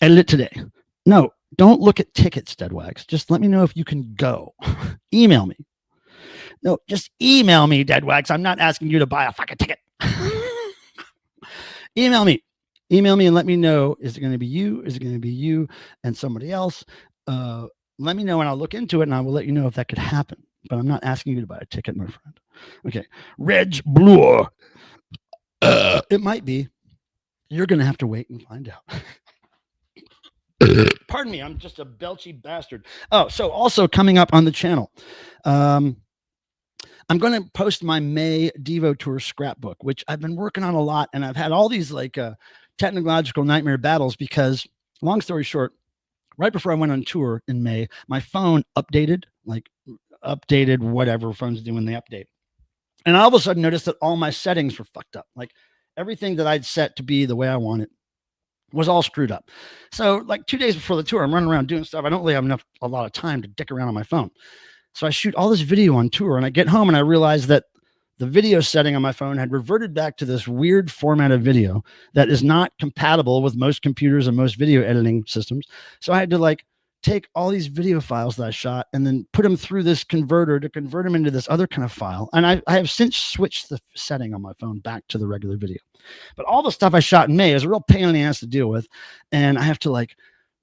Edit it today. No, don't look at tickets, Deadwax. Just let me know if you can go. Email me. No, just email me, Deadwax. I'm not asking you to buy a fucking ticket. Email me. Email me and let me know, is it going to be you? Is it going to be you and somebody else? Let me know and I'll look into it and I will let you know if that could happen. But I'm not asking you to buy a ticket, my friend. Okay. Reg Blue. It might be. You're going to have to wait and find out. Pardon me. I'm just a belchy bastard. Oh, so also coming up on the channel. I'm going to post my May DEVO Tour scrapbook, which I've been working on a lot. And I've had all these like technological nightmare battles because, long story short, right before I went on tour in May, my phone updated whatever phones do when they update. And I all of a sudden noticed that all my settings were fucked up. Like everything that I'd set to be the way I want it was all screwed up. So like 2 days before the tour, I'm running around doing stuff. I don't really have a lot of time to dick around on my phone. So I shoot all this video on tour and I get home and I realize that the video setting on my phone had reverted back to this weird format of video that is not compatible with most computers and most video editing systems. So I had to like take all these video files that I shot and then put them through this converter to convert them into this other kind of file. And I have since switched the setting on my phone back to the regular video. But all the stuff I shot in May is a real pain in the ass to deal with. And I have to like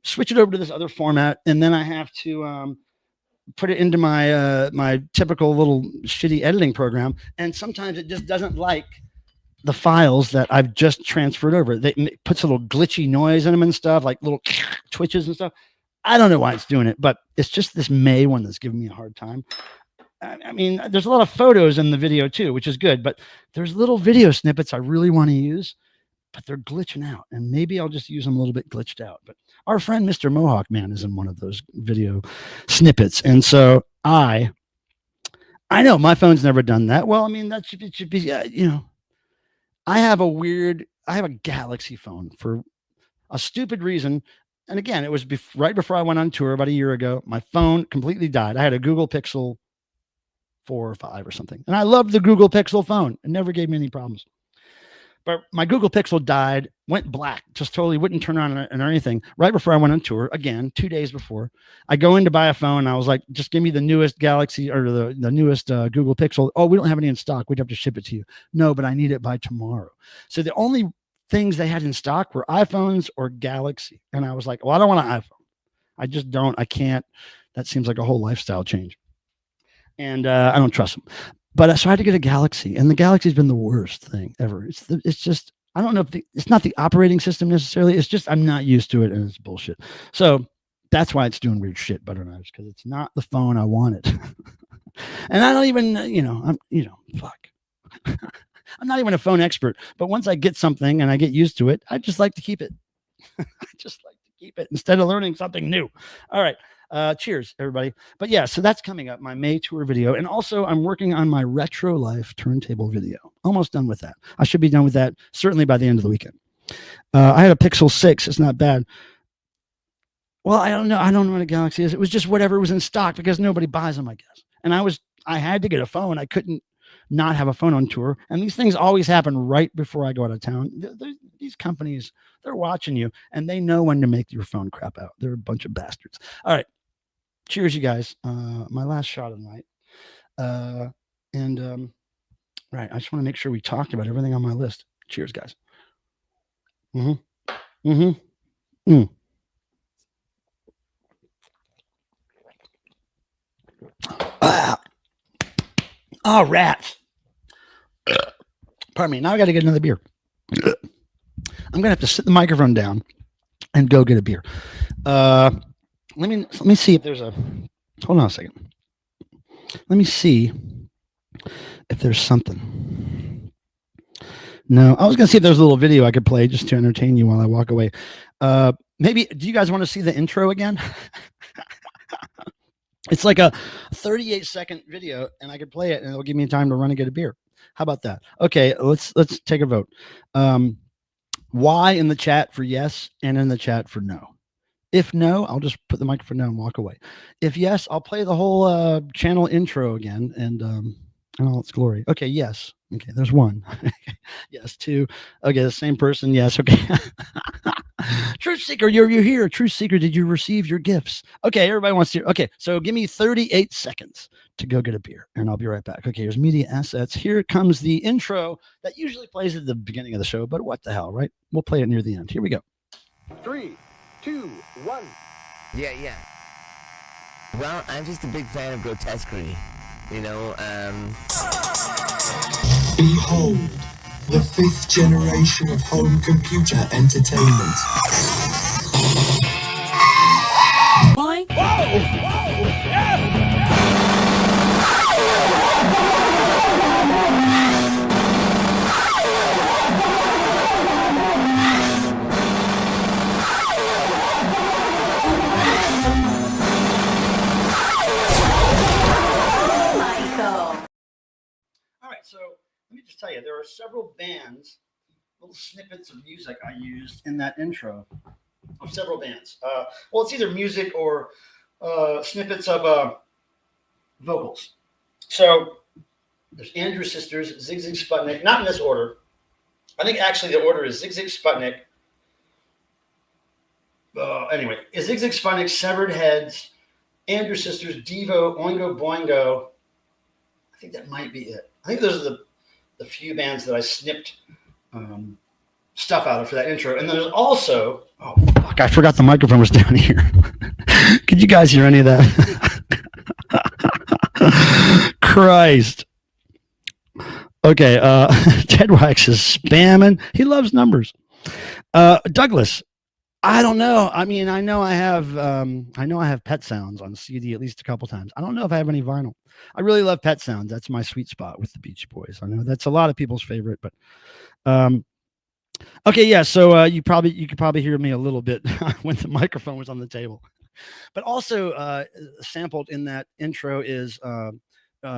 switch it over to this other format. And then I have to put it into my my typical little shitty editing program, and sometimes it just doesn't like the files that I've just transferred over. It puts a little glitchy noise in them and stuff, like little twitches and stuff. I don't know why it's doing it, but it's just this May one that's giving me a hard time. I mean, there's a lot of photos in the video too, which is good, but there's little video snippets I really want to use, but they're glitching out, and maybe I'll just use them a little bit glitched out. But our friend Mr. Mohawk Man is in one of those video snippets, and so I know my phone's never done that. Well, I mean, that should be you know, I have a Galaxy phone for a stupid reason, and again, it was right before I went on tour about a year ago. My phone completely died. I had a Google Pixel 4 or 5 or something, and I loved the Google Pixel phone. It never gave me any problems. But my Google Pixel died, went black, just totally wouldn't turn on or anything. Right before I went on tour, again, 2 days before, I go in to buy a phone. And I was like, just give me the newest Galaxy or the newest Google Pixel. Oh, we don't have any in stock. We'd have to ship it to you. No, but I need it by tomorrow. So the only things they had in stock were iPhones or Galaxy. And I was like, well, I don't want an iPhone. I just don't. I can't. That seems like a whole lifestyle change. And I don't trust them. But so I had to get a Galaxy, and the Galaxy's been the worst thing ever. It's just, I don't know if it's not the operating system necessarily. It's just, I'm not used to it, and it's bullshit. So that's why it's doing weird shit, butter knives, because it's not the phone I wanted. And I don't even, fuck. I'm not even a phone expert, but once I get something and I get used to it, I just like to keep it. I just like to keep it instead of learning something new. All right. Cheers, everybody. But yeah, so that's coming up, my May tour video. And also I'm working on my Retro Life turntable video. Almost done with that. I should be done with that certainly by the end of the weekend. I had a Pixel 6. It's not bad. Well, I don't know. I don't know what a Galaxy is. It was just whatever was in stock because nobody buys them, I guess. And I had to get a phone. I couldn't not have a phone on tour. And these things always happen right before I go out of town. These companies, they're watching you and they know when to make your phone crap out. They're a bunch of bastards. All right. Cheers, you guys. My last shot of the night. Right. I just want to make sure we talked about everything on my list. Cheers, guys. Oh, rats. Pardon me. Now I got to get another beer. I'm going to have to sit the microphone down and go get a beer. Let me see if there's hold on a second. Let me see if there's something. No, I was going to see if there's a little video I could play just to entertain you while I walk away. Maybe, do you guys want to see the intro again? It's like a 38-second video and I could play it and it'll give me time to run and get a beer. How about that? Okay, let's take a vote. Y in the chat for yes and in the chat for no. If no, I'll just put the microphone down and walk away. If yes, I'll play the whole channel intro again and in all its glory. Okay, yes. Okay, there's one. Yes, two. Okay, the same person. Yes, okay. Truth Seeker, you're here. Truth Seeker, did you receive your gifts? Okay, everybody wants to. Okay, so give me 38 seconds to go get a beer, and I'll be right back. Okay, here's media assets. Here comes the intro that usually plays at the beginning of the show, but what the hell, right? We'll play it near the end. Here we go. 3, 2, 1. Yeah. Well, I'm just a big fan of grotesquerie. Behold, the 5th generation of home computer entertainment. Boing. All right, so let me just tell you, there are several bands, little snippets of music I used in that intro of several bands. Well, it's either music or snippets of vocals. So there's Andrew Sisters, Zig Zig Sputnik, not in this order. I think actually the order is Zig Zig Sputnik. Anyway, Zig Zig Sputnik, Severed Heads, Andrew Sisters, DEVO, Oingo Boingo. I think that might be it. I think those are the few bands that I snipped stuff out of for that intro. And then there's also, oh, fuck, I forgot the microphone was down here. Could you guys hear any of that? Christ. Okay, Ted Wax is spamming. He loves numbers. Douglas, I don't know. I mean, I know I have Pet Sounds on CD at least a couple times. I don't know if I have any vinyl. I really love Pet Sounds. That's my sweet spot with the Beach Boys. I know that's a lot of people's favorite, but okay, yeah. So you could probably hear me a little bit when the microphone was on the table. But also sampled in that intro is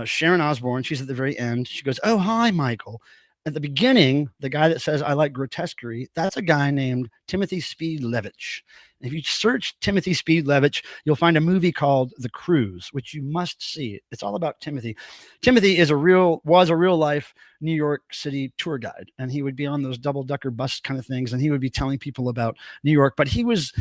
Sharon Osbourne. She's at the very end. She goes, "Oh, hi, Michael." At the beginning, the guy that says, "I like grotesquerie," that's a guy named Timothy Speed Levitch. If you search Timothy Speed Levitch, you'll find a movie called The Cruise, which you must see. It's all about Timothy. Timothy was a real life New York City tour guide, and he would be on those double-decker bus kind of things, and he would be telling people about New York. But he was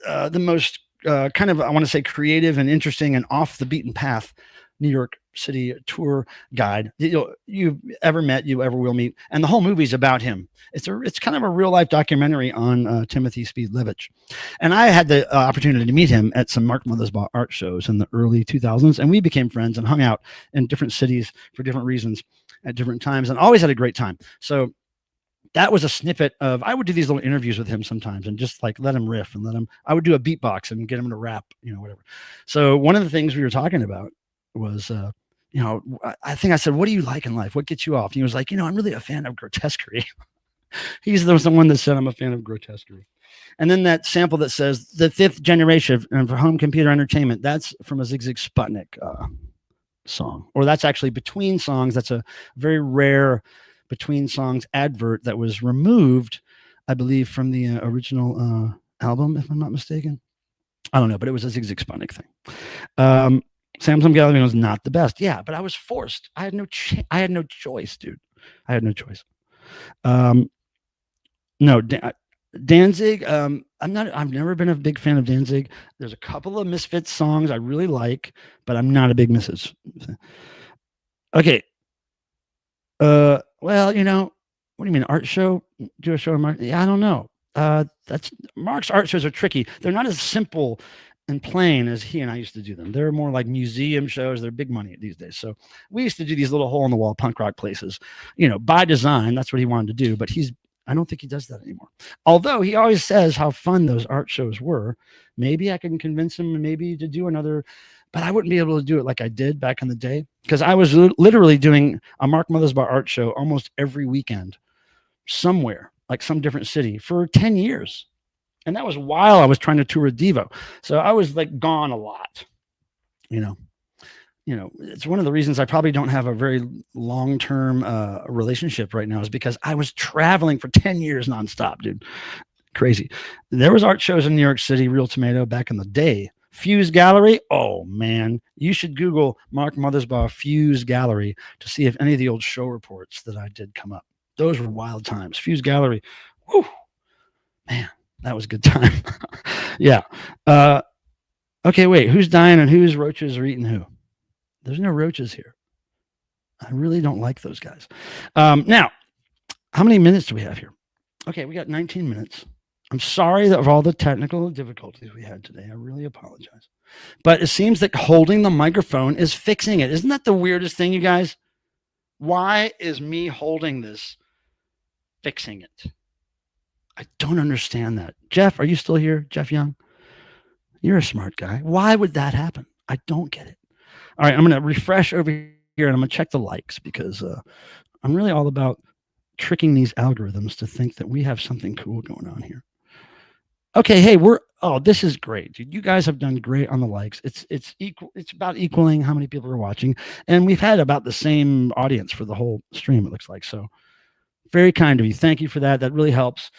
the most kind of, I want to say, creative and interesting and off the beaten path New York City tour guide you've ever met, you ever will meet. And the whole movie's about him. It's kind of a real life documentary on Timothy Speed Levitch. And I had the opportunity to meet him at some Mark Mothersbaugh art shows in the early 2000s. And we became friends and hung out in different cities for different reasons at different times and always had a great time. So that was a snippet of, I would do these little interviews with him sometimes and just like let him riff and I would do a beatbox and get him to rap, whatever. So one of the things we were talking about was, I think I said, "What do you like in life? What gets you off?" And he was like, "I'm really a fan of grotesquerie." He's the one that said I'm a fan of grotesquerie. And then that sample that says the 5th generation of home computer entertainment, that's from a Zig Zig Sputnik song, or that's actually Between Songs. That's a very rare Between Songs advert that was removed, I believe, from the original album, if I'm not mistaken. I don't know, but it was a Zig Zig Sputnik thing. Samsung Galaxy was not the best. Yeah, but I was forced. I had no choice, dude. I had no choice. No, Danzig. I've never been a big fan of Danzig. There's a couple of Misfits songs I really like, but I'm not a big Misfits. Okay. Well, what do you mean, art show? Do a show in Mark? Yeah, I don't know. That's Mark's art shows are tricky. They're not as simple and plain as he and I used to do them. They're more like museum shows. They're big money these days. So we used to do these little hole in the wall punk rock places, by design. That's what he wanted to do, but I don't think he does that anymore. Although he always says how fun those art shows were. Maybe I can convince him maybe to do another, but I wouldn't be able to do it like I did back in the day, because I was literally doing a Mark Mothersbaugh art show almost every weekend somewhere, like some different city, for 10 years. And that was while I was trying to tour DEVO. So I was like gone a lot, it's one of the reasons I probably don't have a very long-term relationship right now, is because I was traveling for 10 years nonstop, dude. crazy. There was art shows in New York City, Real Tomato, back in the day. Fuse Gallery. Oh man, you should Google Mark Mothersbaugh Fuse Gallery to see if any of the old show reports that I did come up. Those were wild times. Fuse Gallery. Whew, man, that was a good time. Yeah. Okay, wait. Who's dying and whose roaches are eating who? There's no roaches here. I really don't like those guys. Now, how many minutes do we have here? Okay, we got 19 minutes. I'm sorry that of all the technical difficulties we had today. I really apologize. But it seems that holding the microphone is fixing it. Isn't that the weirdest thing, you guys? Why is me holding this fixing it? I don't understand that. Jeff, are you still here? Jeff Young? You're a smart guy. Why would that happen? I don't get it. All right, I'm going to refresh over here and I'm going to check the likes because I'm really all about tricking these algorithms to think that we have something cool going on here. Okay, hey, this is great, dude. You guys have done great on the likes. It's equal. It's about equaling how many people are watching, and we've had about the same audience for the whole stream. It looks like so. Very kind of you. Thank you for that. That really helps.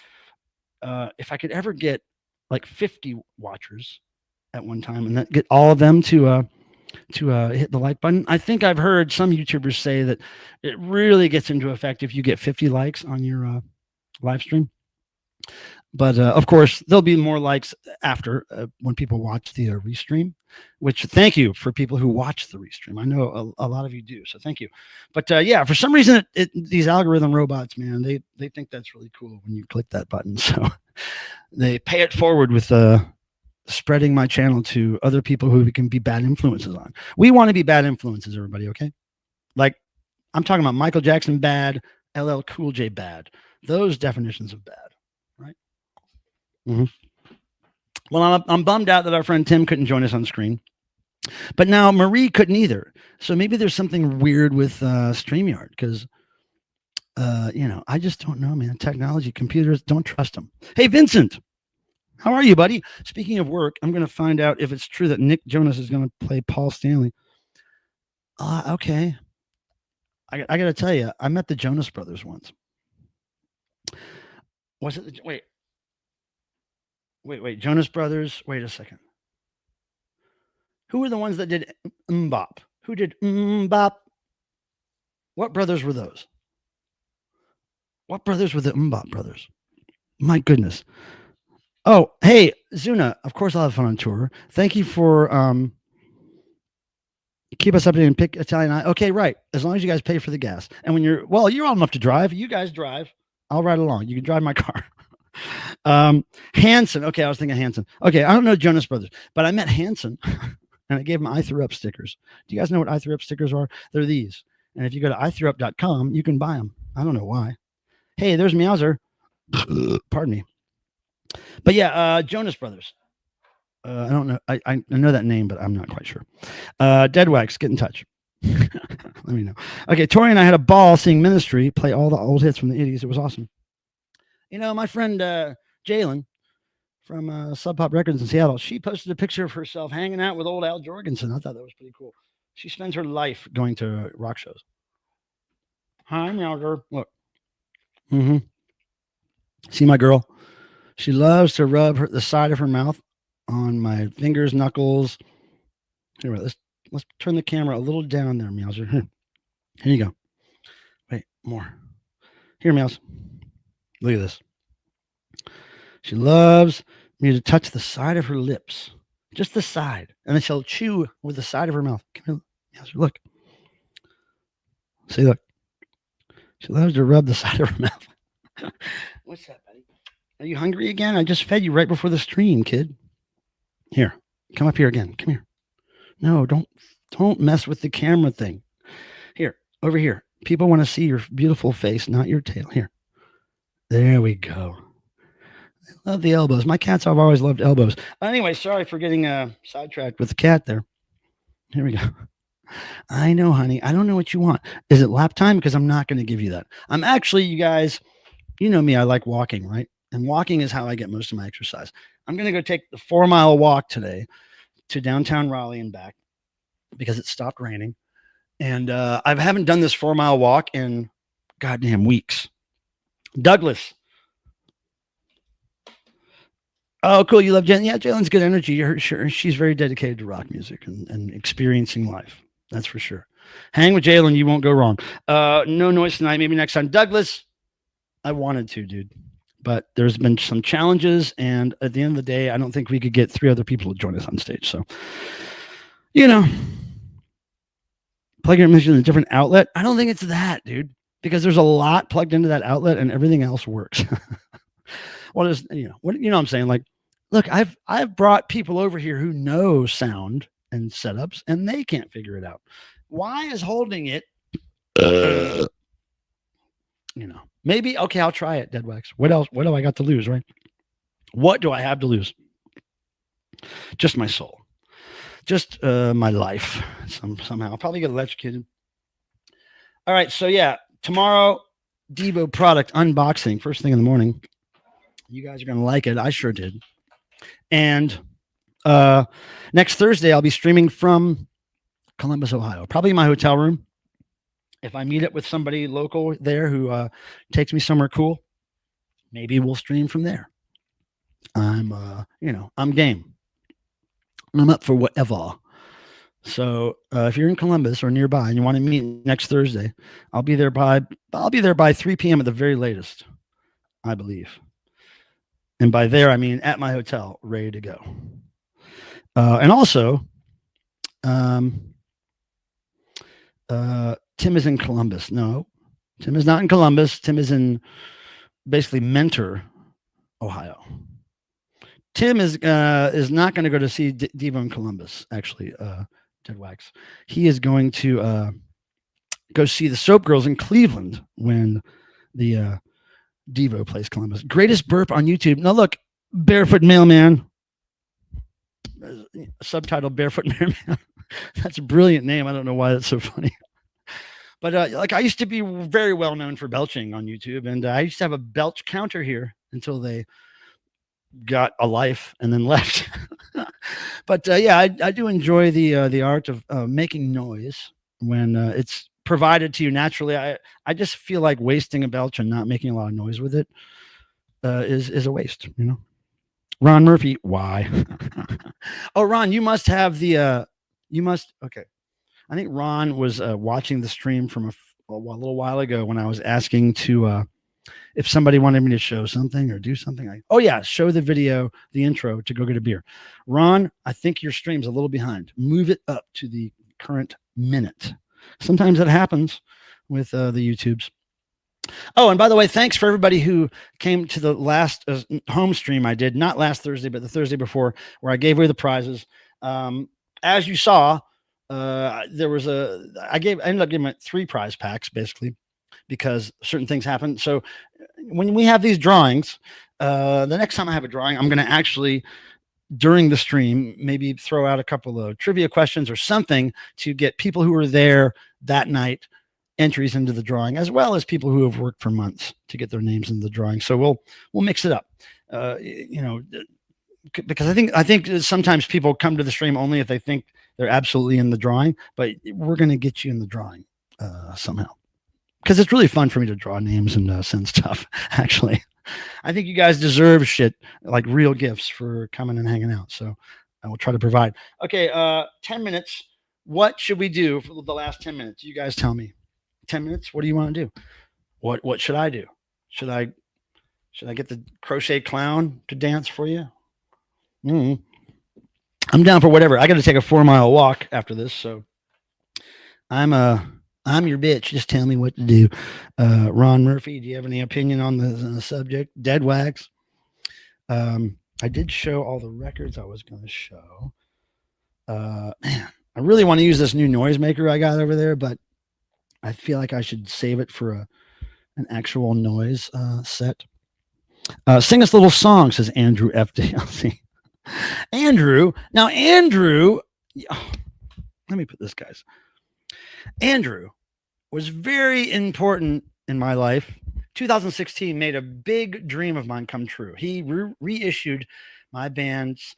If I could ever get like 50 watchers at one time, and get all of them to hit the like button. I think I've heard some YouTubers say that it really gets into effect if you get 50 likes on your live stream. But of course, there'll be more likes after when people watch the restream, which thank you for people who watch the restream. I know a lot of you do, so thank you. But yeah, for some reason, these algorithm robots, man, they think that's really cool when you click that button. So they pay it forward with spreading my channel to other people who we can be bad influences on. We want to be bad influences, everybody, okay? Like, I'm talking about Michael Jackson bad, LL Cool J bad. Those definitions of bad, right? Mm-hmm. Well, I'm bummed out that our friend Tim couldn't join us on screen. But now Marie couldn't either. So maybe there's something weird with StreamYard because, I just don't know, man. Technology, computers, don't trust them. Hey, Vincent. How are you, buddy? Speaking of work, I'm going to find out if it's true that Nick Jonas is going to play Paul Stanley. Okay. I got to tell you, I met the Jonas Brothers once. Was it? Wait. Jonas Brothers. Wait a second. Who were the ones that did Mbop? Who did Mbop? What brothers were those? What brothers were the Mbop brothers? My goodness. Oh, hey, Zuna, of course I'll have fun on tour. Thank you for keep us updated and pick Italian. Okay, right. As long as you guys pay for the gas. And when you're old enough to drive. You guys drive. I'll ride along. You can drive my car. Hanson. Okay, I was thinking Hanson. Okay, I don't know Jonas Brothers, but I met Hanson and I gave him I Threw Up stickers. Do you guys know what I Threw Up stickers are? They're these. And if you go to ithrewup.com, you can buy them. I don't know why. Hey, there's Meowser. Pardon me. But yeah, Jonas Brothers. I don't know. I know that name, but I'm not quite sure. Deadwax, get in touch. Let me know. Okay, Tori and I had a ball seeing Ministry play all the old hits from the 80s. It was awesome. My friend Jalen from Sub Pop Records in Seattle, she posted a picture of herself hanging out with old Al Jorgensen. I thought that was pretty cool. She spends her life going to rock shows. Hi, Meowser. Look. Mm-hmm. See my girl? She loves to rub the side of her mouth on my fingers, knuckles. Here, let's turn the camera a little down there, Meowser. Here you go. Wait, more. Here, Meows. Look at this. She loves me to touch the side of her lips, just the side, and then she'll chew with the side of her mouth. Come here, Meowser, look. See, look. She loves to rub the side of her mouth. What's that, buddy? Are you hungry again? I just fed you right before the stream, kid. Here, come up here again. Come here. No, don't mess with the camera thing. Here, over here. People want to see your beautiful face, not your tail. Here. There we go. I love the elbows. My cats have always loved elbows. Anyway, sorry for getting sidetracked with the cat there. Here we go. I know, honey. I don't know what you want. Is it lap time? Because I'm not going to give you that. I'm actually, you guys, you know me, I like walking, right? And walking is how I get most of my exercise. I'm going to go take the 4-mile walk today to downtown Raleigh and back because it stopped raining. And I haven't done this 4-mile walk in goddamn weeks. Douglas. Oh, cool. You love Jen? Yeah, Jalen's good energy. She's very dedicated to rock music and experiencing life. That's for sure. Hang with Jalen. You won't go wrong. No noise tonight. Maybe next time. Douglas, I wanted to, dude. But there's been some challenges. And at the end of the day, I don't think we could get 3 other people to join us on stage. So, plugging your music in a different outlet. I don't think it's that, dude, because there's a lot plugged into that outlet and everything else works. What I'm saying? Like, look, I've brought people over here who know sound and setups and they can't figure it out. Why is holding it? Maybe, okay, I'll try it, Deadwax. What else? What do I got to lose, right? What do I have to lose? Just my soul. Just my life. Somehow. I'll probably get electrocuted. All right, so yeah, tomorrow, DEVO product unboxing, first thing in the morning. You guys are going to like it. I sure did. And next Thursday, I'll be streaming from Columbus, Ohio, probably my hotel room. If I meet up with somebody local there who takes me somewhere cool, maybe we'll stream from there. I'm game. I'm up for whatever. So if you're in Columbus or nearby and you want to meet next Thursday, I'll be there by 3 p.m. at the very latest, I believe. And by there, I mean at my hotel, ready to go. And also, Tim is in Columbus. No, Tim is not in Columbus. Tim is in basically Mentor, Ohio. Tim is not going to go to see DEVO in Columbus, actually, Deadwax. He is going to go see the Soap Girls in Cleveland when the DEVO plays Columbus. Greatest burp on YouTube. Now look, Barefoot Mailman. Subtitle Barefoot Mailman. That's a brilliant name. I don't know why that's so funny. But I used to be very well known for belching on YouTube, and I used to have a belch counter here until they got a life and then left. But yeah, I do enjoy the art of making noise when it's provided to you naturally. I just feel like wasting a belch and not making a lot of noise with it is a waste, Ron Murphy, why? Oh, Ron, you must have the okay. I think Ron was watching the stream from a little while ago when I was asking to if somebody wanted me to show something or do something. Show the video, the intro to go get a beer. Ron, I think your stream's a little behind. Move it up to the current minute. Sometimes that happens with the YouTubes. Oh, and by the way, thanks for everybody who came to the last home stream I did, not last Thursday, but the Thursday before, where I gave away the prizes. As you saw, I ended up giving 3 prize packs basically because certain things happen. So when we have these drawings, the next time I have a drawing, I'm going to actually, during the stream, maybe throw out a couple of trivia questions or something to get people who were there that night entries into the drawing, as well as people who have worked for months to get their names in the drawing. So we'll mix it up, because I think sometimes people come to the stream only if they think they're absolutely in the drawing, but we're going to get you in the drawing somehow, because it's really fun for me to draw names and send stuff. Actually, I think you guys deserve shit like real gifts for coming and hanging out. So I will try to provide. Okay, 10 minutes. What should we do for the last 10 minutes? You guys tell me. 10 minutes. What do you want to do? What should I do? Should I get the crochet clown to dance for you? I'm down for whatever. I got to take a 4-mile walk after this, so I'm your bitch. Just tell me what to do. Ron Murphy, do you have any opinion on the subject? Deadwax. I did show all the records I was going to show. Man, I really want to use this new noisemaker I got over there, but I feel like I should save it for an actual noise set. Sing us a little song, says Andrew FDLC. Andrew, let me put this, guys. Andrew was very important in my life. 2016 made a big dream of mine come true. He reissued my band's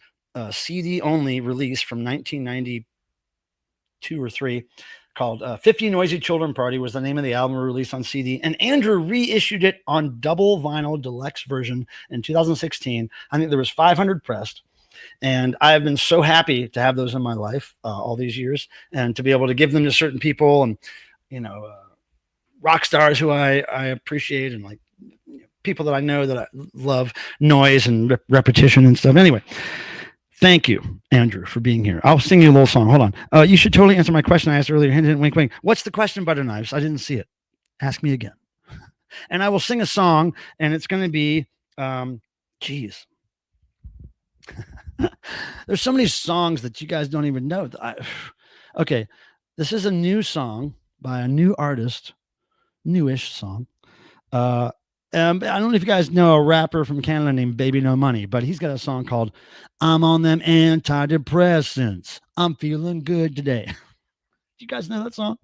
CD only release from 1992 or 3 called 50 Noisy Children Party was the name of the album released on CD. And Andrew reissued it on double vinyl deluxe version in 2016. I think there was 500 pressed. And I've been so happy to have those in my life all these years and to be able to give them to certain people and, rock stars who I appreciate and like people that I know that I love noise and repetition and stuff. Anyway, thank you, Andrew, for being here. I'll sing you a little song. Hold on. You should totally answer my question I asked earlier. Hint, hint, wink, wink. What's the question, Butter Knives? I didn't see it. Ask me again. And I will sing a song, and it's going to be, geez. There's so many songs that you guys don't even know. Okay, this is a new song by a new artist, newish song. I don't know if you guys know a rapper from Canada named Baby No Money, but he's got a song called "I'm on them antidepressants. I'm feeling good today." Do you guys know that song?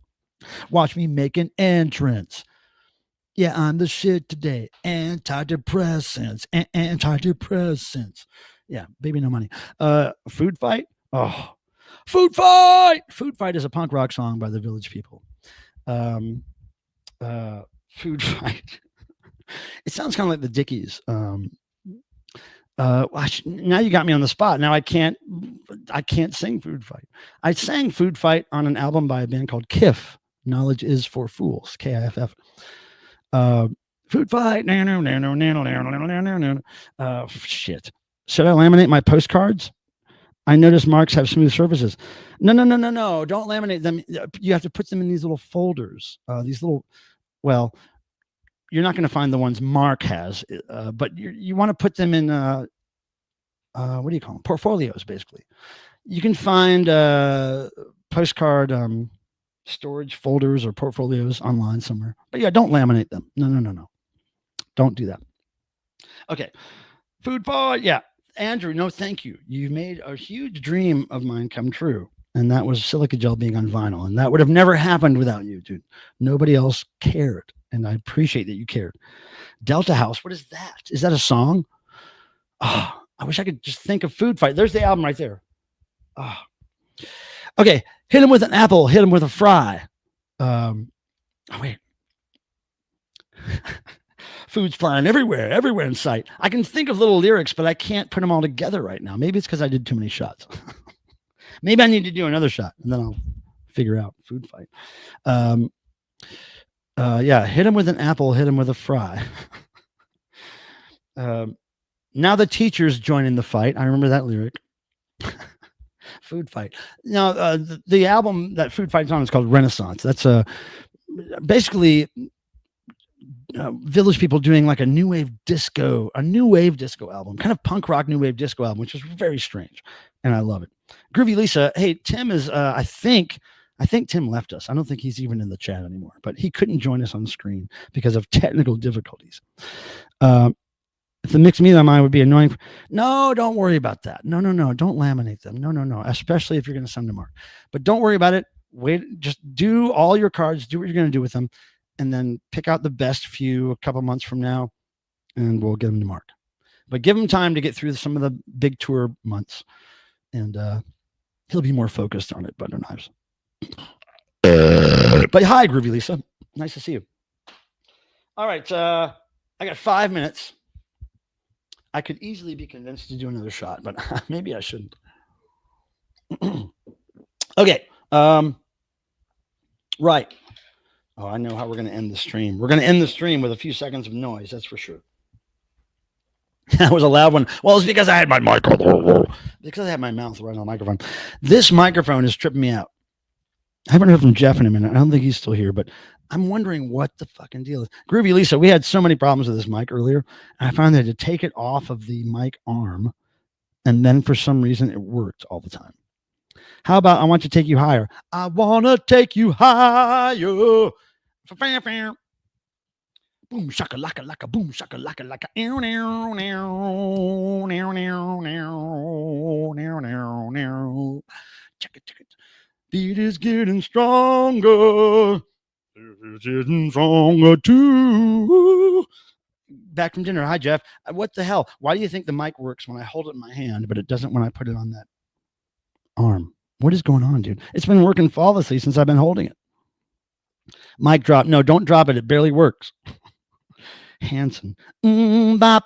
Watch me make an entrance. Yeah, I'm the shit today. Antidepressants. Antidepressants. Yeah, Baby No Money. Food Fight. Oh, Food Fight. Food Fight is a punk rock song by the Village People. Food Fight. It sounds kind of like the Dickies. Now you got me on the spot. Now I can't sing Food Fight. I sang Food Fight on an album by a band called KIFF. Knowledge is for Fools. KIFF. Food Fight. Shit. Should I laminate my postcards? I notice marks have smooth surfaces. No. Don't laminate them. You have to put them in these little folders. Well, you're not going to find the ones Mark has, but you want to put them in, what do you call them? Portfolios, basically. You can find postcard storage folders or portfolios online somewhere. But yeah, don't laminate them. No. Don't do that. Okay. Food Fight. Yeah. Andrew, no, thank you. You made a huge dream of mine come true. And that was Silica Gel being on vinyl. And that would have never happened without you, dude. Nobody else cared. And I appreciate that you cared. Delta House, what is that? Is that a song? Oh, I wish I could just think of Food Fight. There's the album right there. Oh. Okay, hit him with an apple, hit him with a fry. Wait. Food's flying everywhere in sight. I can think of little lyrics, but I can't put them all together right now. Maybe it's because I did too many shots. Maybe I need to do another shot, and then I'll figure out Food Fight. Yeah, hit him with an apple, hit him with a fry. Now the teachers join in the fight. I remember that lyric. Food Fight. Now, the album that Food Fight's on is called Renaissance. That's basically Village People doing like a new wave disco album, kind of punk rock new wave disco album, which is very strange, and I love it. Groovy Lisa, hey, Tim is I think Tim left us. I don't think he's even in the chat anymore, but he couldn't join us on screen because of technical difficulties. If the mixed media mine would be annoying. No, don't worry about that. No. Don't laminate them. No. Especially if you're going to send them Mark. But don't worry about it. Wait, just do all your cards, do what you're going to do with them, and then pick out the best few a couple months from now, and we'll get them to Mark. But give him time to get through some of the big tour months, and he'll be more focused on it. Butter Knives. But hi, Groovy Lisa. Nice to see you. All right. I got 5 minutes. I could easily be convinced to do another shot, but maybe I shouldn't. Okay. Right. Oh, I know how we're going to end the stream. We're going to end the stream with a few seconds of noise. That's for sure. That was a loud one. Well, it's because I had my microphone. Because I had my mouth right on the microphone. This microphone is tripping me out. I haven't heard from Jeff in a minute. I don't think he's still here, but I'm wondering what the fucking deal is. Groovy Lisa, we had so many problems with this mic earlier. And I found that to take it off of the mic arm, and then for some reason it worked all the time. How about I want to take you higher? I want to take you higher. Boom shaka laka laka boom shaka laka laka. Check it. Beat is getting stronger. It's getting stronger too. Back from dinner. Hi, Jeff. What the hell? Why do you think the mic works when I hold it in my hand, but it doesn't when I put it on that arm? What is going on, dude? It's been working flawlessly since I've been holding it. Mic drop. No, don't drop it. It barely works. Hanson. Bop,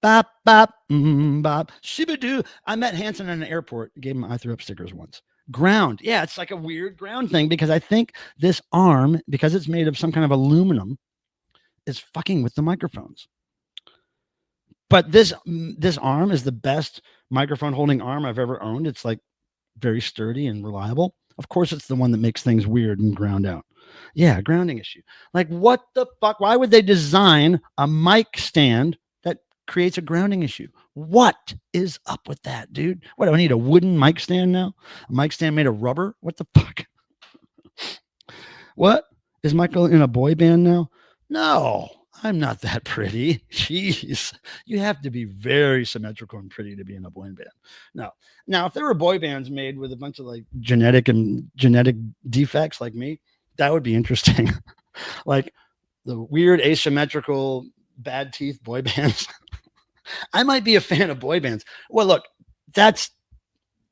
bop, bop, bop. Shibadoo. I met Hanson in an airport. Gave him I threw up stickers once. Ground. Yeah, it's like a weird ground thing because I think this arm, because it's made of some kind of aluminum, is fucking with the microphones. But this arm is the best microphone holding arm I've ever owned. It's like very sturdy and reliable. Of course, it's the one that makes things weird and ground out. Yeah, grounding issue. Like, what the fuck? Why would they design a mic stand that creates a grounding issue? What is up with that, dude? What, do I need a wooden mic stand now? A mic stand made of rubber? What the fuck? What? Is Michael in a boy band now? No, I'm not that pretty. Jeez. You have to be very symmetrical and pretty to be in a boy band. No. Now, if there were boy bands made with a bunch of like genetic defects like me, that would be interesting. Like the weird asymmetrical bad teeth boy bands. I might be a fan of boy bands. Well, look, that's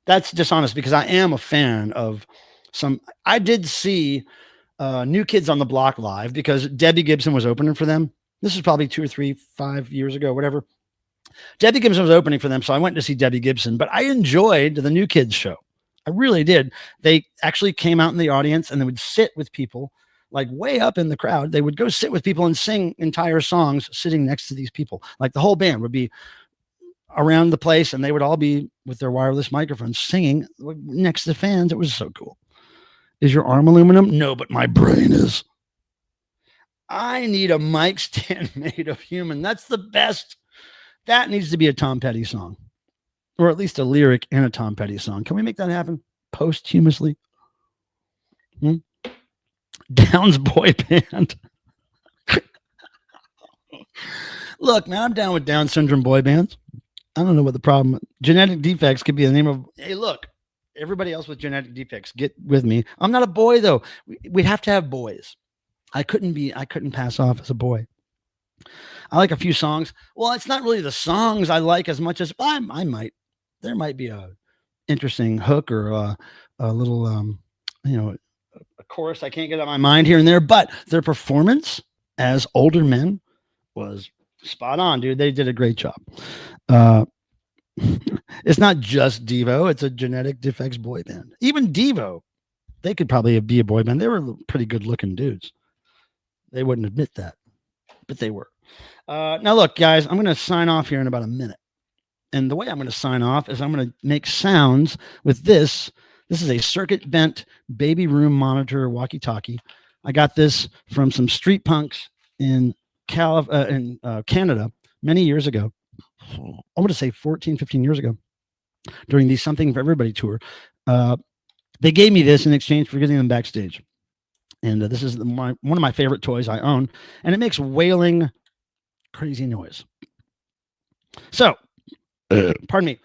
dishonest because I am a fan of some. I did see New Kids on the Block live because Debbie Gibson was opening for them. This is probably 2 or 3, 5 years ago, whatever. Debbie Gibson was opening for them, so I went to see Debbie Gibson, but I enjoyed the New Kids show. I really did. They actually came out in the audience and they would sit with people like way up in the crowd. They would go sit with people and sing entire songs sitting next to these people. Like the whole band would be around the place and they would all be with their wireless microphones singing next to the fans. It was so cool. Is your arm aluminum? No, but my brain is. I need a mic stand made of human. That's the best. That needs to be a Tom Petty song, or at least a lyric in a Tom Petty song. Can we make that happen posthumously? Downs boy band. Look, now I'm down with Down syndrome boy bands. I don't know what the problem. Genetic defects could be the name of. Hey, look, everybody else with genetic defects, get with me. I'm not a boy though. We'd have to have boys. I couldn't pass off as a boy. I like a few songs. Well, it's not really the songs I like as much as I might. There might be a interesting hook or a little, a chorus I can't get out of my mind here and there. But their performance as older men was spot on, dude. They did a great job. It's not just DEVO. It's a genetic defects boy band. Even DEVO, they could probably be a boy band. They were pretty good looking dudes. They wouldn't admit that, but they were. Now, look, guys, I'm going to sign off here in about a minute. And the way I'm going to sign off is I'm going to make sounds with this. This is a circuit bent baby room monitor walkie-talkie. I got this from some street punks in Canada many years ago. I want to say 14, 15 years ago during the Something for Everybody tour. They gave me this in exchange for getting them backstage. And this is one of my favorite toys I own. And it makes wailing, crazy noise. So, pardon me.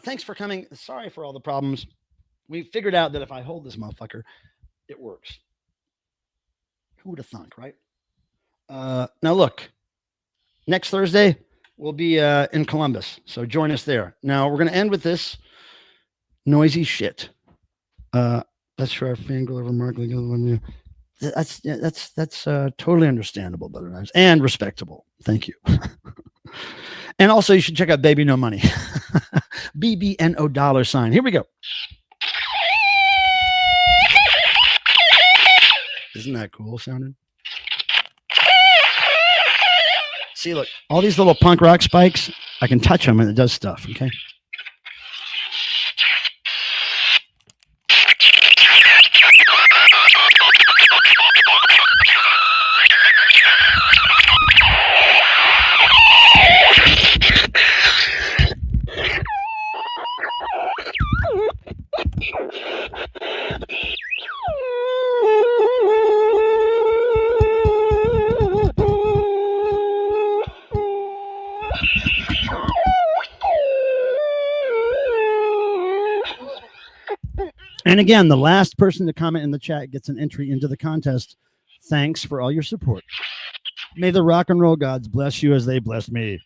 Thanks for coming. Sorry for all the problems. We figured out that if I hold this motherfucker, it works. Who would have thunk, right? Now, look. Next Thursday, we'll be in Columbus. So join us there. Now, we're going to end with this noisy shit. That's for our fangirl over Mark. That's totally understandable, Butter Knives, and respectable. Thank you. And also, you should check out Baby No Money. BBNO $. Here we go. Isn't that cool sounding? See, look, all these little punk rock spikes, I can touch them and it does stuff, okay? And again, the last person to comment in the chat gets an entry into the contest. Thanks for all your support. May the rock and roll gods bless you as they bless me.